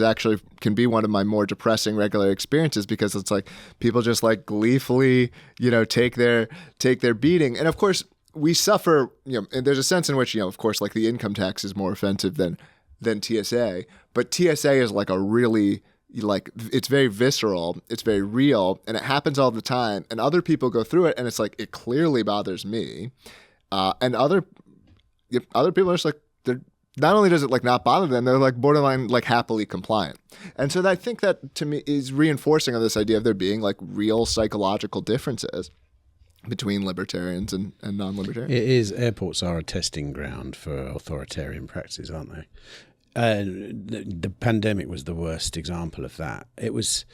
can be one of my more depressing regular experiences, because it's like people just like gleefully, take their beating. And of course we suffer, and there's a sense in which, of course, like the income tax is more offensive than TSA, but TSA is like a really, like, it's very visceral, it's very real, and it happens all the time, and other people go through it, and it's like, it clearly bothers me, and other people are just like, not only does it like not bother them, they're like borderline like happily compliant. And so I think that to me is reinforcing of this idea of there being like real psychological differences between libertarians and non-libertarians. It is. Airports are a testing ground for authoritarian practices, aren't they? The pandemic was the worst example of that. It was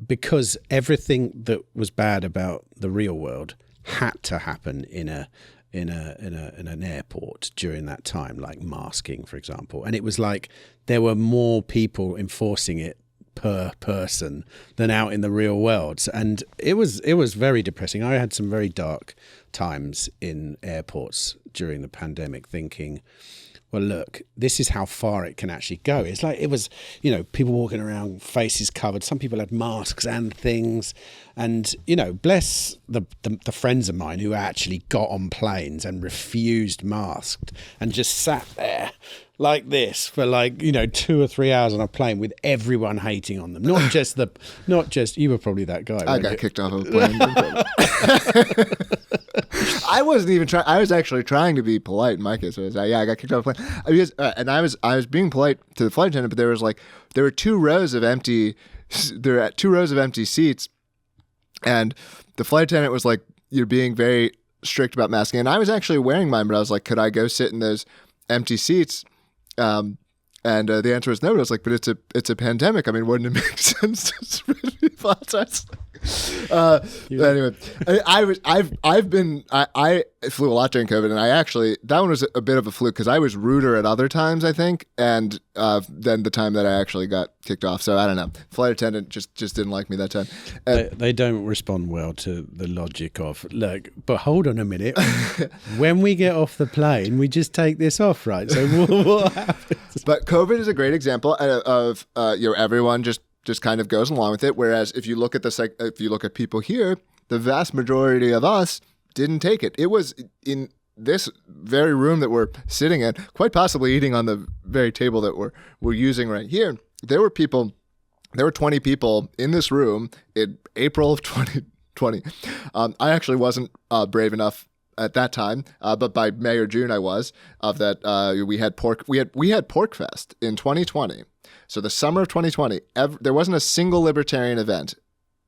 because everything that was bad about the real world had to happen in an airport during that time, like masking, for example. And it was like there were more people enforcing it per person than out in the real world. And it was very depressing. I had some very dark times in airports during the pandemic thinking, well, look, this is how far it can actually go. It's like, it was, people walking around, faces covered. Some people had masks and things. And, bless the friends of mine who actually got on planes and refused masked and just sat there like this for 2 or 3 hours on a plane with everyone hating on them. Not just you were probably that guy. I got kicked off of a plane. I wasn't even trying. I was actually trying to be polite in my case. I got kicked off a plane. I was being polite to the flight attendant, but there were 2 rows of empty seats, and the flight attendant was like, "You're being very strict about masking." And I was actually wearing mine, but I was like, "Could I go sit in those empty seats?" And the answer was no. But I was like, "But it's a pandemic. I mean, wouldn't it make sense to spread people outside?" Anyway, I flew a lot during COVID, and that one was a bit of a fluke because I was ruder at other times, I think, and then the time that I actually got kicked off. So I don't know. Flight attendant just didn't like me that time. They don't respond well to the logic of, look, but hold on a minute. When we get off the plane, we just take this off, right? So what happens? But COVID is a great example of everyone just kind of goes along with it. Whereas if you look at people here, the vast majority of us didn't take it. It was in this very room that we're sitting in, quite possibly eating on the very table that we're using right here. There were 20 people in this room in April of 2020. I actually wasn't brave enough at that time, but by May or June I was. Of that, we had Pork Fest in 2020. So the summer of 2020, there wasn't a single libertarian event,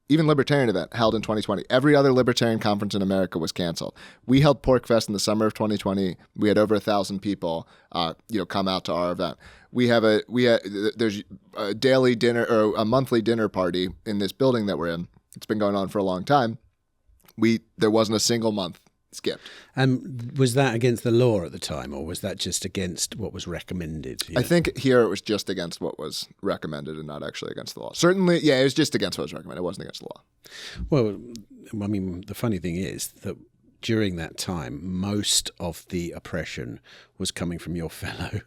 even libertarian event, held in 2020. Every other libertarian conference in America was canceled. We held Pork Fest in the summer of 2020. We had over 1,000 people, come out to our event. There's a daily dinner or a monthly dinner party in this building that we're in. It's been going on for a long time. There wasn't a single month skipped. And was that against the law at the time, or was that just against what was recommended? I think here it was just against what was recommended and not actually against the law. Certainly, yeah, it was just against what was recommended. It wasn't against the law. Well, I mean, the funny thing is that during that time, most of the oppression was coming from your fellow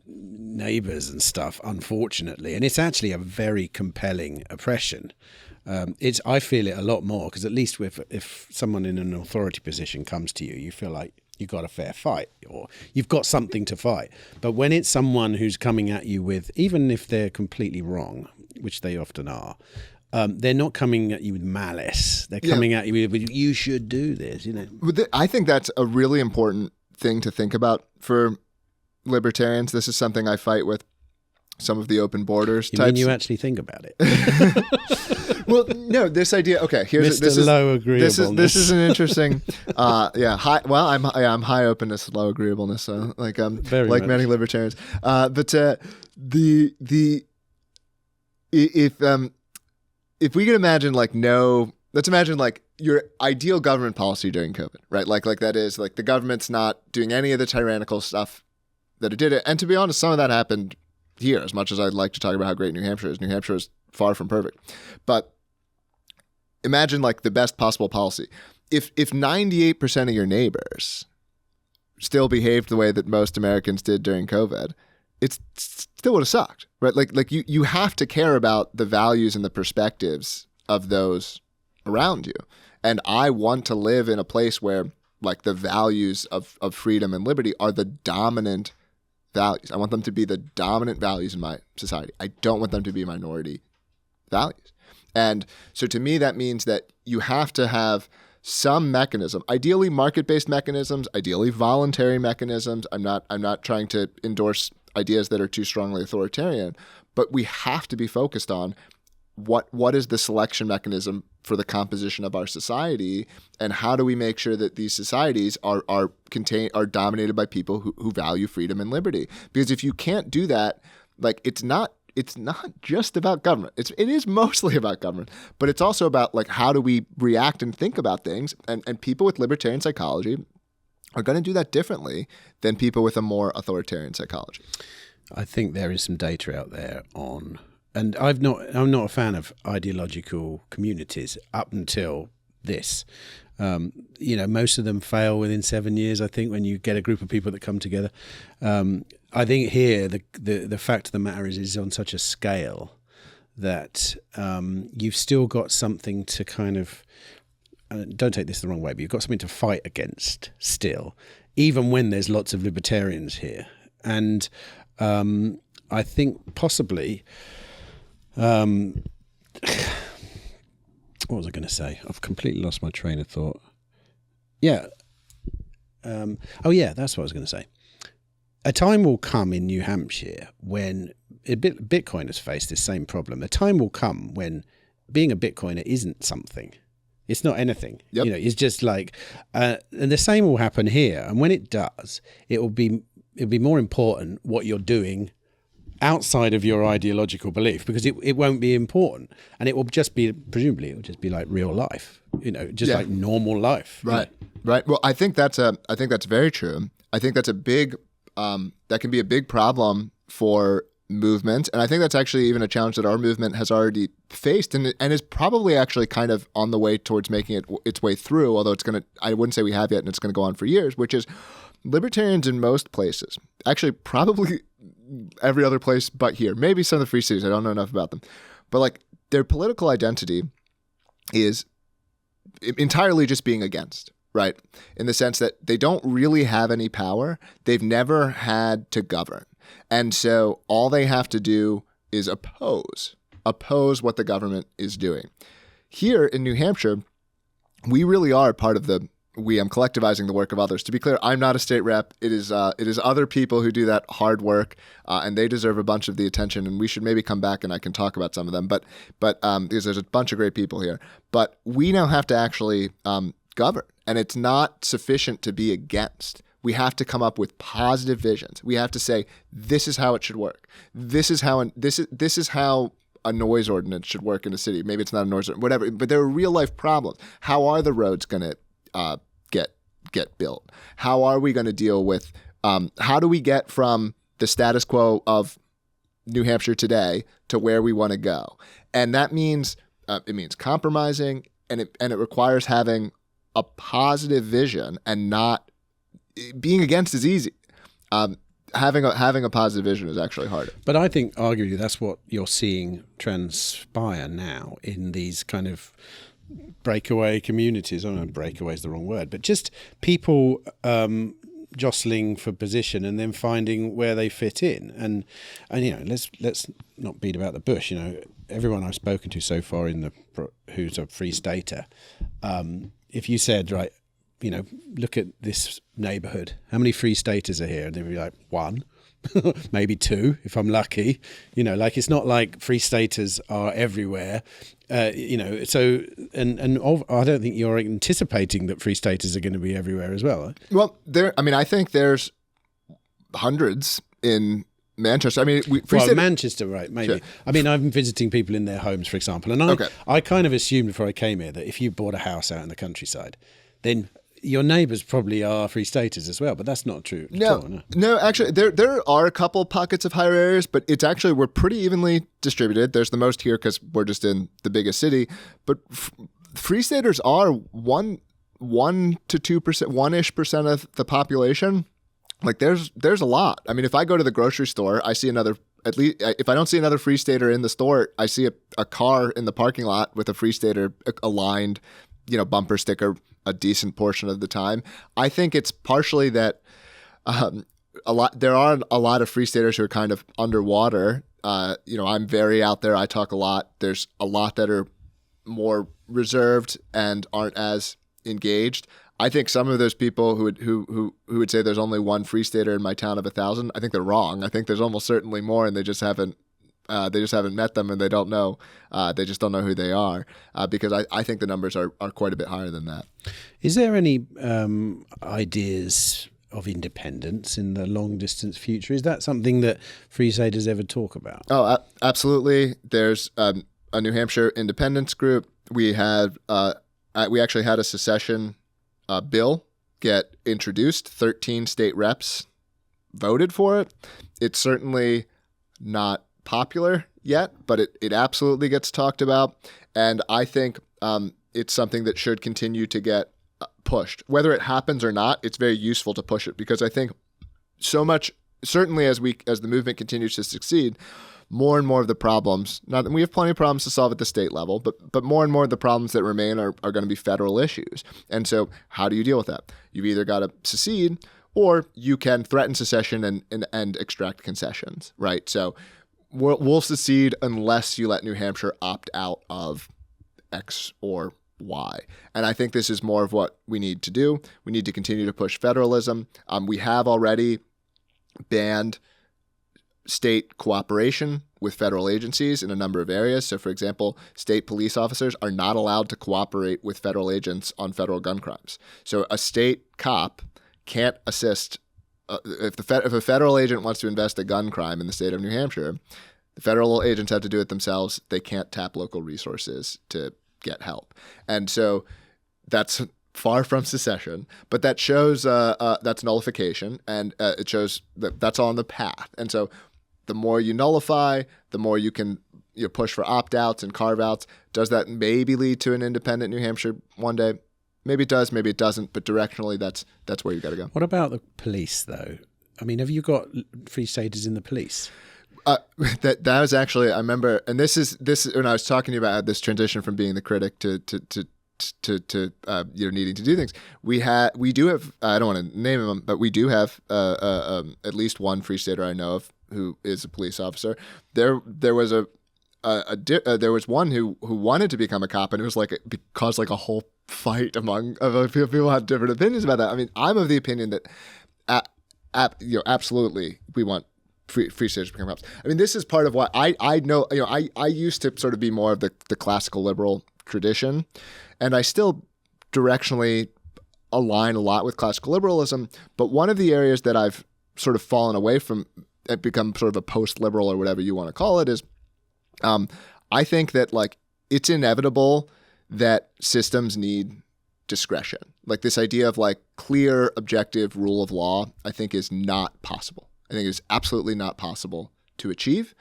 neighbours and stuff, unfortunately. And it's actually a very compelling oppression. I feel it a lot more because at least if someone in an authority position comes to you, you feel like you got a fair fight or you've got something to fight. But when it's someone who's coming at you with, even if they're completely wrong, which they often are, they're not coming at you with malice. They're coming at you with, you should do this, I think that's a really important thing to think about for libertarians. This is something I fight with some of the open borders types. You mean you actually think about it? Well, no, this idea. Okay, this is low agreeableness. This is an interesting. High. Well, I'm high openness, low agreeableness. Like Very like much. many libertarians. But if we could imagine let's imagine like your ideal government policy during COVID, right? Like that is like the government's not doing any of the tyrannical stuff that it did. And to be honest, some of that happened here. As much as I'd like to talk about how great New Hampshire is far from perfect. But imagine like the best possible policy. If 98% of your neighbors still behaved the way that most Americans did during COVID, it still would have sucked, right? Like you have to care about the values and the perspectives of those around you. And I want to live in a place where like the values of freedom and liberty are the dominant values. I want them to be the dominant values in my society. I don't want them to be minority values. And so to me, that means that you have to have some mechanism, ideally market-based mechanisms, ideally voluntary mechanisms. I'm not trying to endorse ideas that are too strongly authoritarian, but we have to be focused on what is the selection mechanism for the composition of our society, and how do we make sure that these societies are dominated by people who value freedom and liberty? Because if you can't do that, like it's not just about government. It is mostly about government, but it's also about like how do we react and think about things, and people with libertarian psychology are going to do that differently than people with a more authoritarian psychology. I think there is some data out there on and I'm not a fan of ideological communities up until this. Most of them fail within 7 years, I think, when you get a group of people that come together. I think here the fact of the matter is on such a scale that you've still got something to kind of, don't take this the wrong way, but you've got something to fight against still, even when there's lots of libertarians here. And I think possibly, what was I going to say? I've completely lost my train of thought. Yeah. That's what I was going to say. A time will come in New Hampshire when Bitcoiners face this same problem. A time will come when being a Bitcoiner isn't something. It's not anything. Yep. It's just like, and the same will happen here. And when it does, it'll be more important what you're doing outside of your ideological belief, because it won't be important, and it will just be, presumably it will just be like real life, like normal life. Right. Well, I think that's very true. I think that's a big that can be a big problem for movement, and I think that's actually even a challenge that our movement has already faced, and is probably actually kind of on the way towards making its way through. Although I wouldn't say we have yet, and it's going to go on for years. Which is libertarians in most places, actually probably every other place but here, maybe some of the free cities, I don't know enough about them, but like their political identity is entirely just being against, right? In the sense that they don't really have any power. They've never had to govern. And so all they have to do is oppose what the government is doing. Here in New Hampshire, we really are part of I'm collectivizing the work of others. To be clear, I'm not a state rep. It is other people who do that hard work, and they deserve a bunch of the attention. And we should maybe come back and I can talk about some of them. But because there's a bunch of great people here. But we now have to actually govern, and it's not sufficient to be against. We have to come up with positive visions. We have to say, this is how it should work. This is how a noise ordinance should work in a city. Maybe it's not a noise ordinance, whatever. But there are real life problems. How are the roads going to get built? How are we going to deal with? How do we get from the status quo of New Hampshire today to where we want to go? And that means it means compromising, and it requires having a positive vision, and not being against is easy. Having a positive vision is actually harder. But I think arguably that's what you're seeing transpire now in these kind of breakaway communities. I don't know, breakaway is the wrong word, but just people jostling for position and then finding where they fit in. And let's not beat about the bush. Everyone I've spoken to so far who's a free stater, if you said, right, look at this neighborhood, how many free staters are here? And they'd be like, one. Maybe two, if I'm lucky. It's not like free staters are everywhere. So I don't think you're anticipating that free staters are going to be everywhere as well. Well, I think there's hundreds in Manchester. Manchester, right? Maybe. Sure. I'm visiting people in their homes, for example, and I kind of assumed before I came here that if you bought a house out in the countryside, then your neighbours probably are free staters as well, but that's not true at all. No, actually, there are a couple pockets of higher areas, but it's actually, we're pretty evenly distributed. There's the most here because we're just in the biggest city, but free staters are 1 to 2%, 1-ish% of the population. Like there's a lot. If I go to the grocery store, I see at least if I don't see another free stater in the store, I see a car in the parking lot with a free stater aligned, bumper sticker a decent portion of the time. I think it's partially that there are a lot of free staters who are kind of underwater. I'm very out there. I talk a lot. There's a lot that are more reserved and aren't as engaged. I think some of those people who would say there's only one free stater in my town of 1,000, I think they're wrong. I think there's almost certainly more, and they just haven't met them, and they don't know. They just don't know who they are, because I think the numbers are quite a bit higher than that. Is there any ideas of independence in the long distance future? Is that something that free staters ever talk about? Oh, absolutely. There's a New Hampshire independence group. We actually had a secession bill get introduced. 13 state reps voted for it. It's certainly not popular yet, but it absolutely gets talked about. And I think it's something that should continue to get pushed. Whether it happens or not, it's very useful to push it, because I think so much, certainly as the movement continues to succeed, more and more of the problems, not that we have plenty of problems to solve at the state level, but more and more of the problems that remain are going to be federal issues. And so how do you deal with that? You've either got to secede, or you can threaten secession and extract concessions, right? So we'll secede unless you let New Hampshire opt out of X or Y. And I think this is more of what we need to do. We need to continue to push federalism. We have already banned state cooperation with federal agencies in a number of areas. So, for example, state police officers are not allowed to cooperate with federal agents on federal gun crimes. So a state cop can't assist if a federal agent wants to invest a gun crime in the state of New Hampshire. The federal agents have to do it themselves. They can't tap local resources to get help. And so that's far from secession, but that shows that's nullification, and it shows that that's on the path. And so the more you nullify, the more you can push for opt-outs and carve-outs. Does that maybe lead to an independent New Hampshire one day? Maybe it does, maybe it doesn't, but directionally that's where you got to go. What about the police, though? I mean, have you got Free Staters in the police? That was actually, I remember, and this when I was talking to you about this transition from being the critic to needing to do things. We do have, I don't want to name them, but we do have at least one Free Stater I know of who is a police officer. There was there was one who wanted to become a cop, and it was caused a whole fight among people who had different opinions about that. I mean, I'm of the opinion that absolutely we want free staters to become cops. I mean, this is part of why I know, I used to sort of be more of the classical liberal tradition, and I still directionally align a lot with classical liberalism. But one of the areas that I've sort of fallen away from and become sort of a post-liberal or whatever you want to call it is, I think that it's inevitable that systems need discretion. This idea of clear, objective rule of law, I think is not possible. I think it is absolutely not possible to achieve.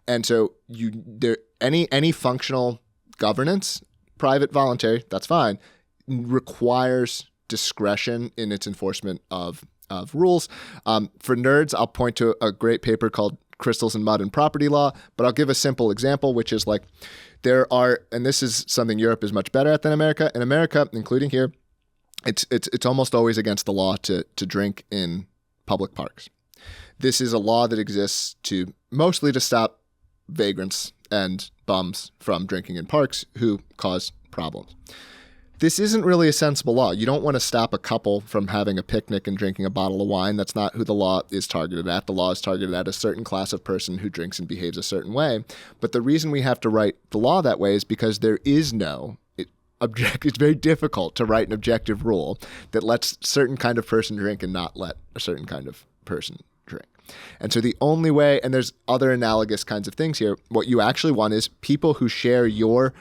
And so any functional governance, private, voluntary, that's fine, requires discretion in its enforcement of rules. For nerds, I'll point to a great paper called Crystals in Mud and Property Law, but I'll give a simple example, which is there are, and this is something Europe is much better at than America. In America, including here, it's almost always against the law to drink in public parks. This is a law that exists mostly to stop vagrants and bums from drinking in parks who cause problems. This isn't really a sensible law. You don't want to stop a couple from having a picnic and drinking a bottle of wine. That's not who the law is targeted at. The law is targeted at a certain class of person who drinks and behaves a certain way. But the reason we have to write the law that way is because there is it's very difficult to write an objective rule that lets a certain kind of person drink and not let a certain kind of person drink. And so the only way, and there's other analogous kinds of things here, what you actually want is people who share your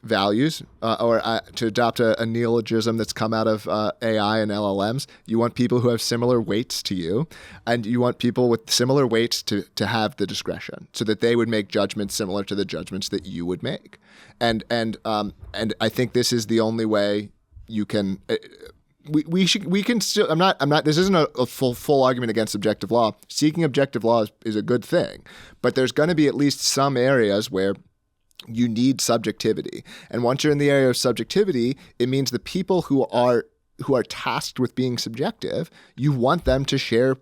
values, or to adopt a neologism that's come out of AI and LLMs, you want people who have similar weights to you, and you want people with similar weights to have the discretion so that they would make judgments similar to the judgments that you would make. And I think this is the only way you can. We can still. I'm not. This isn't a full argument against objective law. Seeking objective law is a good thing, but there's going to be at least some areas where you need subjectivity. And once you're in the area of subjectivity, it means the people who are tasked with being subjective, you want them to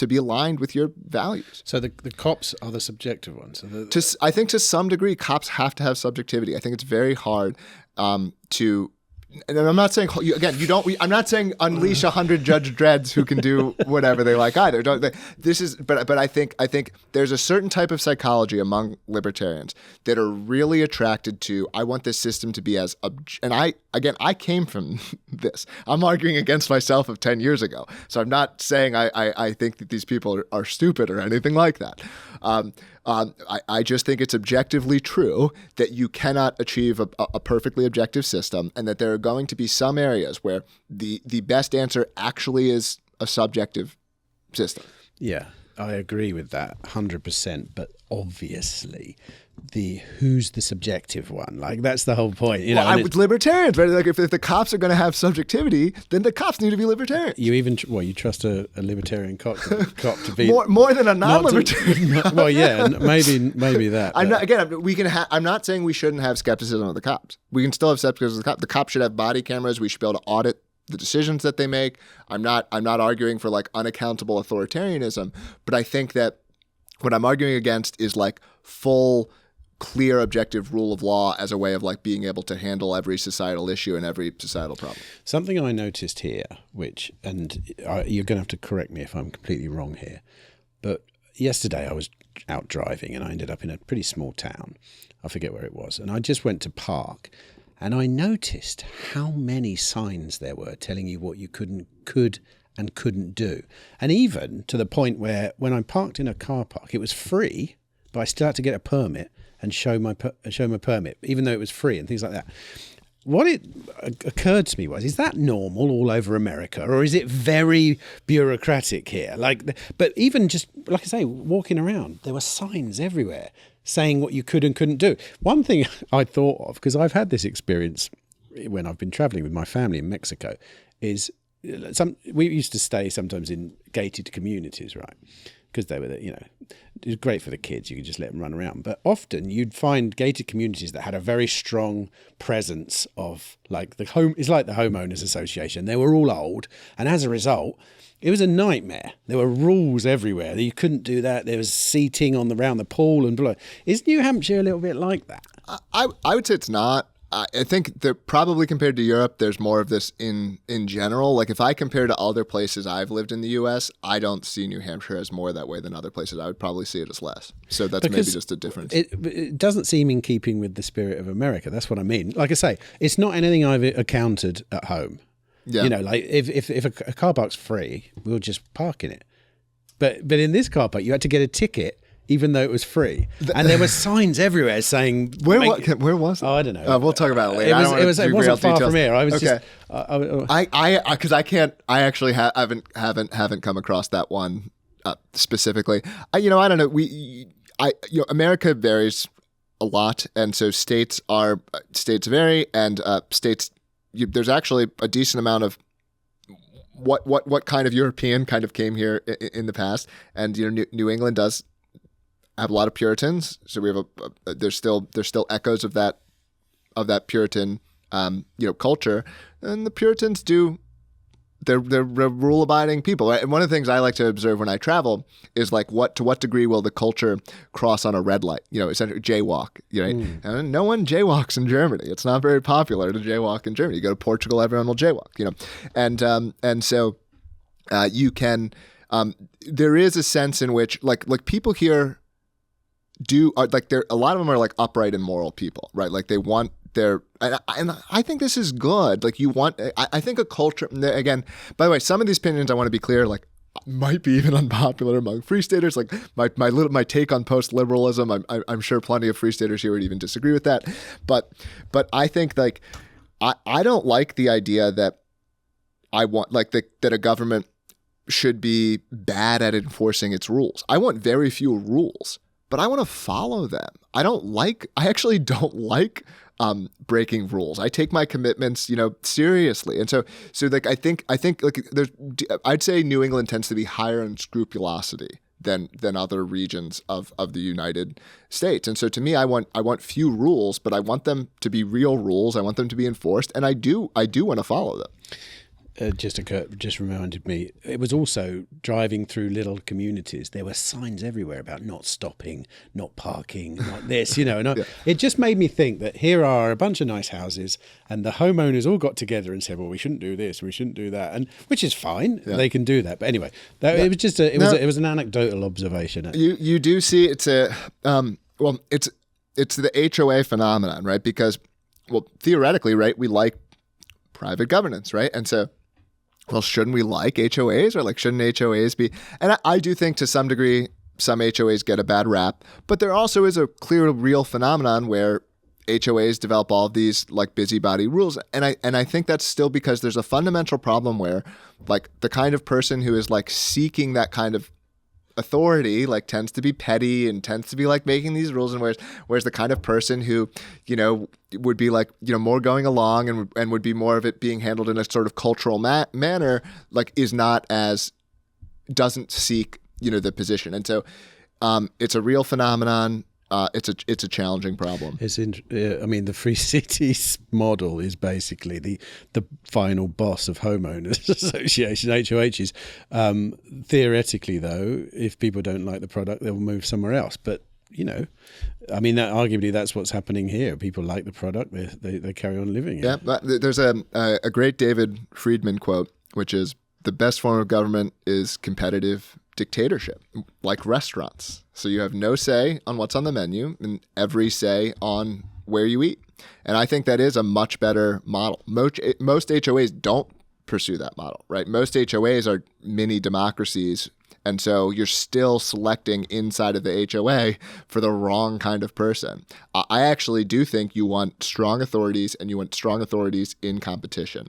be aligned with your values. So the cops are the subjective ones. I think to some degree, cops have to have subjectivity. I think it's very hard to. And I'm not saying I'm not saying unleash 100 Judge Dreds who can do whatever they like either. But I think there's a certain type of psychology among libertarians that are really attracted to. I want this system to be as and I came from this. I'm arguing against myself of 10 years ago, so I'm not saying I think that these people are stupid or anything like that. I just think it's objectively true that you cannot achieve a perfectly objective system, and that there are going to be some areas where the best answer actually is a subjective system. Yeah. I agree with that 100%. But obviously, who's the subjective one? Like, that's the whole point. You know, with libertarians, right? Like, if the cops are going to have subjectivity, then the cops need to be libertarian. You trust a libertarian cop to be more than a non-libertarian. Well, yeah, maybe that. I'm not saying we shouldn't have skepticism of the cops. We can still have skepticism of the cops. The cops should have body cameras. We should be able to audit the decisions that they make. I'm not arguing for like unaccountable authoritarianism, but I think that what I'm arguing against is like full, clear, objective rule of law as a way of like being able to handle every societal issue and every societal problem. Something I noticed here, you're going to have to correct me if I'm completely wrong here, but yesterday I was out driving and I ended up in a pretty small town. I forget where it was. And I just went to park and I noticed how many signs there were telling you what you could and couldn't do. And even to the point where when I parked in a car park, it was free, but I still had to get a permit and show my permit, even though it was free and things like that. What it occurred to me was, is that normal all over America, or is it very bureaucratic here? But even just, like I say, walking around, there were signs everywhere saying what you could and couldn't do. One thing I thought of, because I've had this experience when I've been traveling with my family in Mexico, is we used to stay sometimes in gated communities, right? Because they were, it was great for the kids. You could just let them run around. But often you'd find gated communities that had a very strong presence of it's like the homeowners association. They were all old. And as a result, it was a nightmare. There were rules everywhere. You couldn't do that. There was seating around the pool and blah. Is New Hampshire a little bit like that? I would say it's not. I think that probably compared to Europe, there's more of this in general. Like if I compare to other places I've lived in the U.S., I don't see New Hampshire as more that way than other places. I would probably see it as less. So that's maybe just a difference. It doesn't seem in keeping with the spirit of America. That's what I mean. Like I say, it's not anything I've encountered at home. Yeah. Like if a car park's free, we'll just park in it. But in this car park, you had to get a ticket even though it was free. And there were signs everywhere saying... Where was it? Oh, I don't know. We'll talk about it later. It wasn't far from here. I was okay. I actually haven't come across that one specifically. I don't know. America varies a lot, and so states vary, and states... there's actually a decent amount of what kind of European kind of came here in the past, and New England does have a lot of Puritans, so we have there's still echoes of that Puritan culture, and the Puritans they're rule abiding people. And one of the things I like to observe when I travel is like to what degree will the culture cross on a red light? Essentially jaywalk. And no one jaywalks in Germany. It's not very popular to jaywalk in Germany. You go to Portugal, everyone will jaywalk. And so you can. There is a sense in which like people here a lot of them are like upright and moral people, right? Like they want and I think this is good. Like I think a culture, again, by the way, some of these opinions I want to be clear, like might be even unpopular among free staters. Like my take on post-liberalism, I'm sure plenty of free staters here would even disagree with that. But I think like, I don't like the idea that I want that a government should be bad at enforcing its rules. I want very few rules, but I want to follow them. I actually don't like breaking rules. I take my commitments, seriously. And so like I think like I'd say New England tends to be higher in scrupulosity than other regions of the United States. And so to me, I want few rules, but I want them to be real rules. I want them to be enforced, and I do want to follow them. Just reminded me, it was also driving through little communities. There were signs everywhere about not stopping, not parking, not this, and it just made me think that here are a bunch of nice houses and the homeowners all got together and said, well, we shouldn't do this, we shouldn't do that, and which is fine. Yeah. They can do that. But anyway, it was just it was an anecdotal observation. You do see it's the HOA phenomenon, right? Because, well, theoretically, right, we like private governance, right? And so, well, shouldn't we like HOAs, or shouldn't HOAs be? And I do think to some degree some HOAs get a bad rap, but there also is a clear, real phenomenon where HOAs develop all of these busybody rules, and I think that's still because there's a fundamental problem where the kind of person who is seeking that kind of authority like tends to be petty and tends to be like making these rules, and whereas the kind of person who, you know, would be like, you know, more going along and would be more of it being handled in a sort of cultural manner, like is not as, doesn't seek, you know, the position. And so it's a real phenomenon. It's a challenging problem. I mean, the Free Cities model is basically the final boss of homeowners association, HOHs. Theoretically, though, if people don't like the product, they'll move somewhere else. But, you know, I mean, arguably that's what's happening here. People like the product, they carry on living it. Yeah, but there's a great David Friedman quote, which is, "The best form of government is competitive dictatorship, like restaurants. So you have no say on what's on the menu and every say on where you eat." And I think that is a much better model. Most HOAs don't pursue that model, right? Most HOAs are mini democracies. And so you're still selecting inside of the HOA for the wrong kind of person. I actually do think you want strong authorities, and you want strong authorities in competition.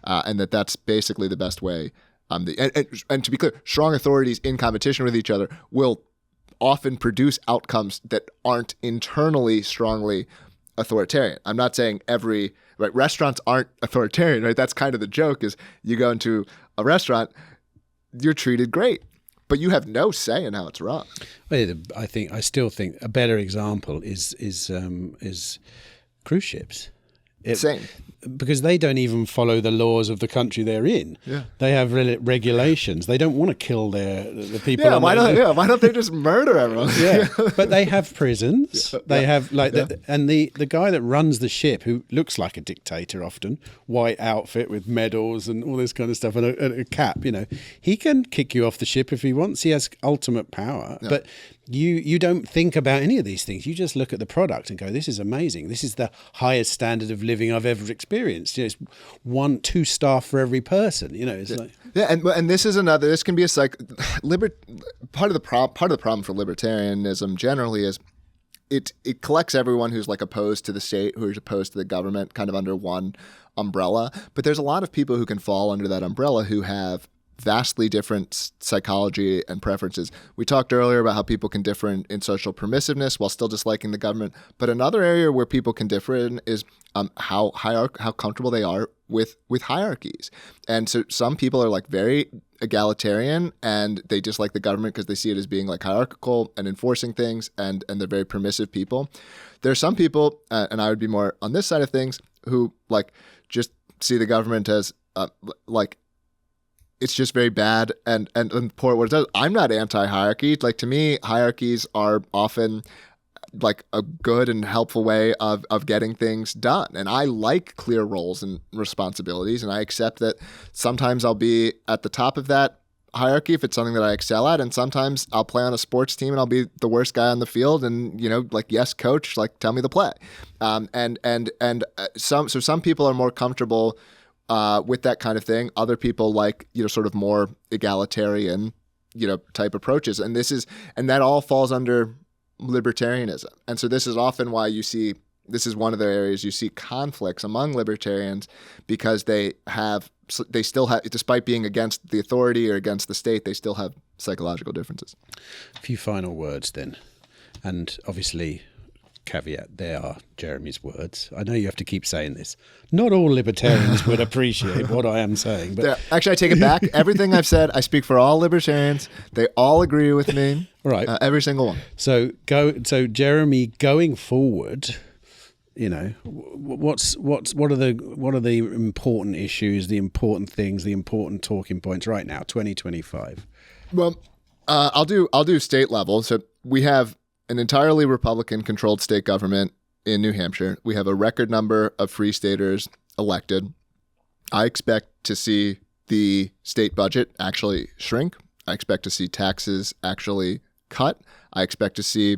And that's basically the best way. And to be clear, strong authorities in competition with each other will often produce outcomes that aren't internally strongly authoritarian. I'm not saying restaurants aren't authoritarian, right? That's kind of the joke, is you go into a restaurant, you're treated great, but you have no say in how it's run. I still think a better example is cruise ships. Same. Because they don't even follow the laws of the country they're in. Yeah. They have regulations. They don't want to kill the people. Yeah, why don't they just murder everyone? Yeah, but they have prisons. They have and the guy that runs the ship, who looks like a dictator often, white outfit with medals and all this kind of stuff, and a cap. You know, he can kick you off the ship if he wants. He has ultimate power. Yeah. But you don't think about any of these things. You just look at the product and go, "This is amazing. This is the highest standard of living I've ever experienced." You know, it's 2 staff for every person. You know, it's like and this is another. This can be part of the problem for libertarianism generally is it collects everyone who's like opposed to the state, who's opposed to the government, kind of under one umbrella. But there's a lot of people who can fall under that umbrella who have vastly different psychology and preferences. We talked earlier about how people can differ in social permissiveness while still disliking the government. But another area where people can differ in is how comfortable they are with hierarchies. And so some people are like very egalitarian and they dislike the government because they see it as being like hierarchical and enforcing things, and they're very permissive people. There are some people, and I would be more on this side of things, who like just see the government as like it's just very bad and poor what it does. I'm not anti-hierarchy. Like, to me, hierarchies are often like a good and helpful way of getting things done. And I like clear roles and responsibilities, and I accept that sometimes I'll be at the top of that hierarchy if it's something that I excel at, and sometimes I'll play on a sports team and I'll be the worst guy on the field, and you know, like, yes, coach, like, tell me the play. Some people are more comfortable with that kind of thing. Other people like, you know, sort of more egalitarian, you know, type approaches. And that all falls under libertarianism. And so this is often why this is one of the areas you see conflicts among libertarians, because they still have, despite being against the authority or against the state, they still have psychological differences. A few final words then. And obviously, caveat, they are Jeremy's words. I know you have to keep saying this. Not all libertarians would appreciate what I am saying. But actually, I take it back. Everything I've said, I speak for all libertarians. They all agree with me. Right. Every single one. So Jeremy, going forward, you know, what are the important issues, the important things, the important talking points right now, 2025? Well, I'll do state level. So we have an entirely Republican-controlled state government in New Hampshire. We have a record number of free staters elected. I expect to see the state budget actually shrink. I expect to see taxes actually cut. I expect to see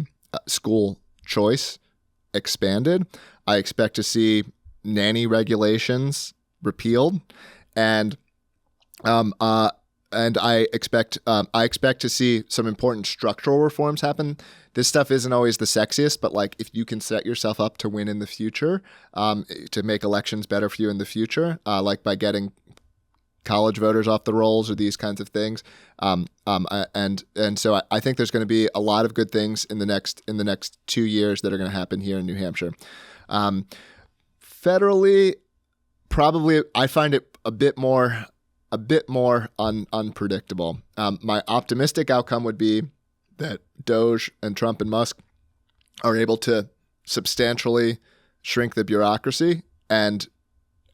school choice expanded. I expect to see nanny regulations repealed, and I expect to see some important structural reforms happen. This stuff isn't always the sexiest, but like, if you can set yourself up to win in the future, to make elections better for you in the future, like by getting college voters off the rolls or these kinds of things. And so I think there's going to be a lot of good things in the next 2 years that are going to happen here in New Hampshire. Federally, probably I find it a bit more unpredictable. My optimistic outcome would be that DOGE and Trump and Musk are able to substantially shrink the bureaucracy, and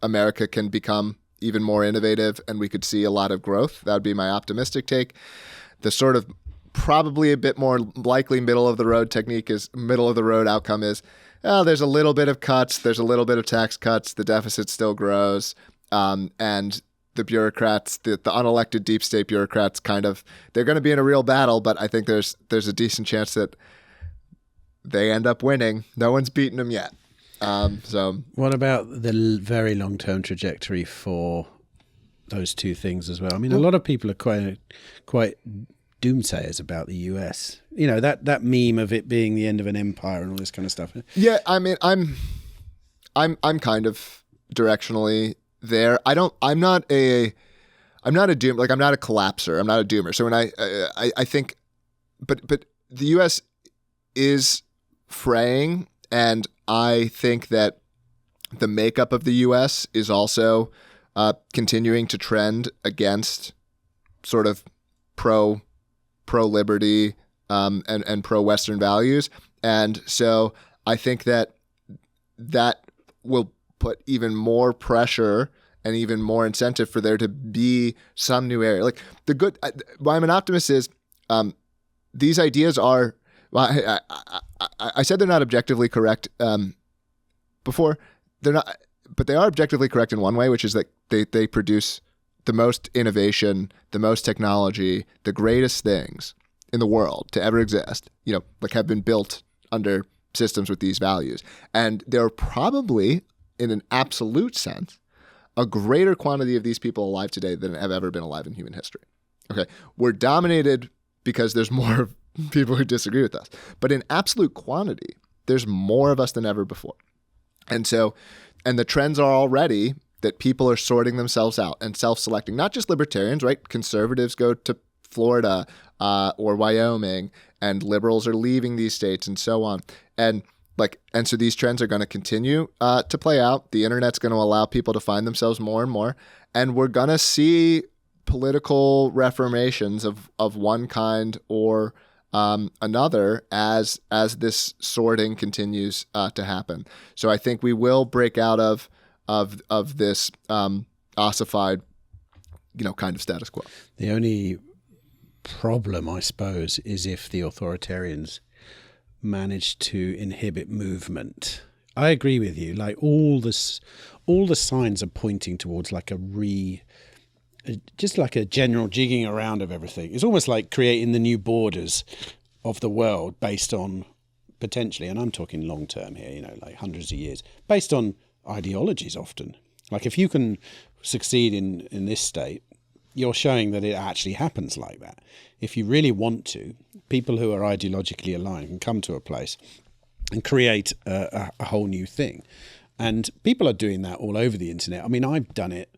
America can become even more innovative, and we could see a lot of growth. That would be my optimistic take. The sort of probably a bit more likely middle of the road outcome is, there's a little bit of cuts, there's a little bit of tax cuts, the deficit still grows, and the bureaucrats, the unelected deep state bureaucrats, they're going to be in a real battle, but I think there's a decent chance that they end up winning. No one's beaten them yet. So what about the very long-term trajectory for those two things as well? I mean, a lot of people are quite doomsayers about the US. You know, that meme of it being the end of an empire and all this kind of stuff. Yeah, I mean, I'm kind of directionally there. I'm not a doom, like I'm not a collapser. I'm not a doomer. So when I think, but the US is fraying, and I think that the makeup of the U.S. is also continuing to trend against sort of pro-liberty and pro-Western values. And so I think that will put even more pressure and even more incentive for there to be some new area. Like why I'm an optimist is these ideas are, well, I said they're not objectively correct before. They're not, but they are objectively correct in one way, which is that they produce the most innovation, the most technology, the greatest things in the world to ever exist, like have been built under systems with these values. And there are probably, in an absolute sense, a greater quantity of these people alive today than have ever been alive in human history. Okay, we're dominated because there's more people who disagree with us. But in absolute quantity, there's more of us than ever before. And the trends are already that people are sorting themselves out and self-selecting, not just libertarians, right? Conservatives go to Florida or Wyoming, and liberals are leaving these states and so on. And so these trends are going to continue to play out. The internet's going to allow people to find themselves more and more. And we're going to see political reformations of one kind or another as this sorting continues to happen. So I think we will break out of this ossified, kind of status quo. The only problem, I suppose, is if the authoritarians manage to inhibit movement. I agree with you. Like all the signs are pointing towards just like a general jigging around of everything. It's almost like creating the new borders of the world based on potentially, and I'm talking long term here, like hundreds of years, based on ideologies often. Like if you can succeed in this state, you're showing that it actually happens like that. If you really want to, people who are ideologically aligned can come to a place and create a whole new thing. And people are doing that all over the internet. I mean, I've done it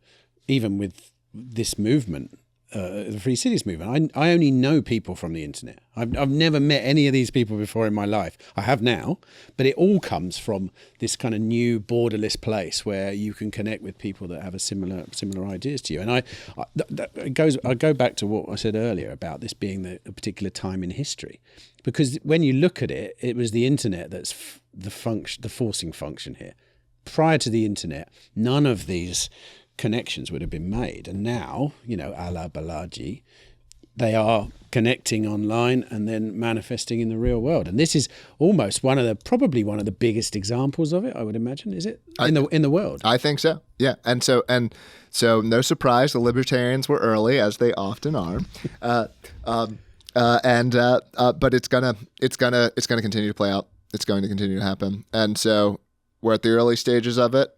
even with this movement, the Free Cities movement. I only know people from the internet. I've never met any of these people before in my life. I have now, but it all comes from this kind of new borderless place where you can connect with people that have a similar ideas to you. And I go back to what I said earlier about this being a particular time in history, because when you look at it, it was the internet that's the forcing function here. Prior to the internet, none of these connections would have been made. And now, a la Balaji, they are connecting online and then manifesting in the real world. And this is almost probably one of the biggest examples of it, I would imagine, is it? In the world? I think so. Yeah. And so no surprise, the libertarians were early, as they often are. But it's gonna continue to play out. It's going to continue to happen. And so we're at the early stages of it,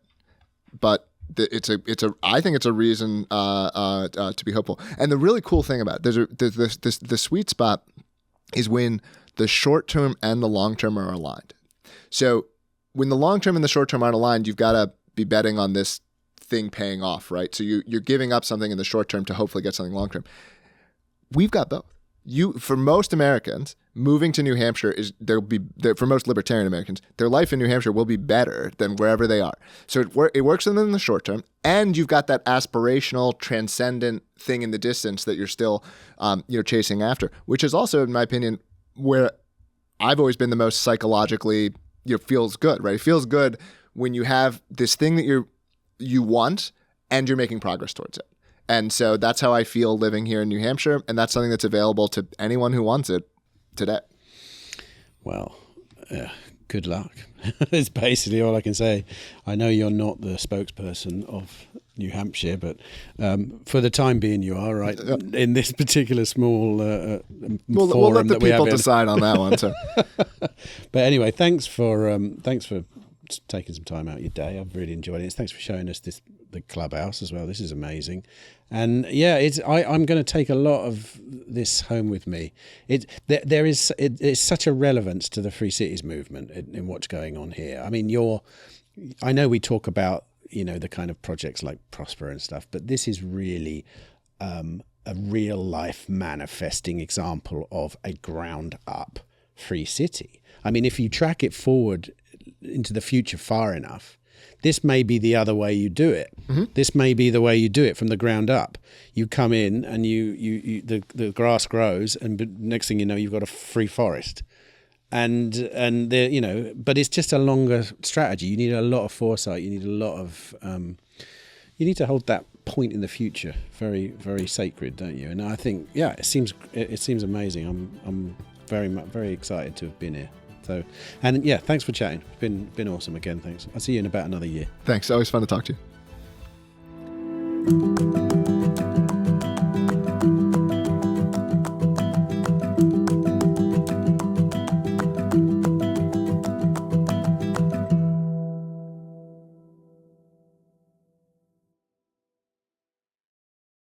but I think it's a reason to be hopeful. And the really cool thing about it, the sweet spot is when the short term and the long term are aligned. So when the long term and the short term aren't aligned, you've got to be betting on this thing paying off, right? So you're giving up something in the short term to hopefully get something long term. We've got both. For most Americans, moving to New Hampshire for most libertarian Americans, their life in New Hampshire will be better than wherever they are. So it works for them in the short term, and you've got that aspirational, transcendent thing in the distance that you're still, chasing after, which is also, in my opinion, where I've always been the most psychologically, feels good, right? It feels good when you have this thing that you want and you're making progress towards it. And so that's how I feel living here in New Hampshire, and that's something that's available to anyone who wants it today. Well, good luck. It's basically all I can say. I know you're not the spokesperson of New Hampshire, but for the time being you are, right? Yep. In this particular small forum we'll let the that we have people decide on that one. So. But anyway, thanks for taking some time out of your day. I've really enjoyed it. Thanks for showing us the clubhouse as well. This is amazing. And yeah, I'm going to take a lot of this home with me. It's such a relevance to the Free Cities movement in what's going on here. I mean, I know we talk about, the kind of projects like Prosper and stuff, but this is really a real life manifesting example of a ground up free city. I mean, if you track it forward into the future far enough, this may be the other way you do it. Mm-hmm. This may be the way you do it from the ground up. You come in and the grass grows, and next thing you know, you've got a free forest. And but it's just a longer strategy. You need a lot of foresight. You need a lot of you need to hold that point in the future very, very sacred, don't you? And I think, it seems amazing. I'm very excited to have been here. So, and thanks for chatting. It's been awesome again. Thanks. I'll see you in about another year. Thanks. Always fun to talk to you.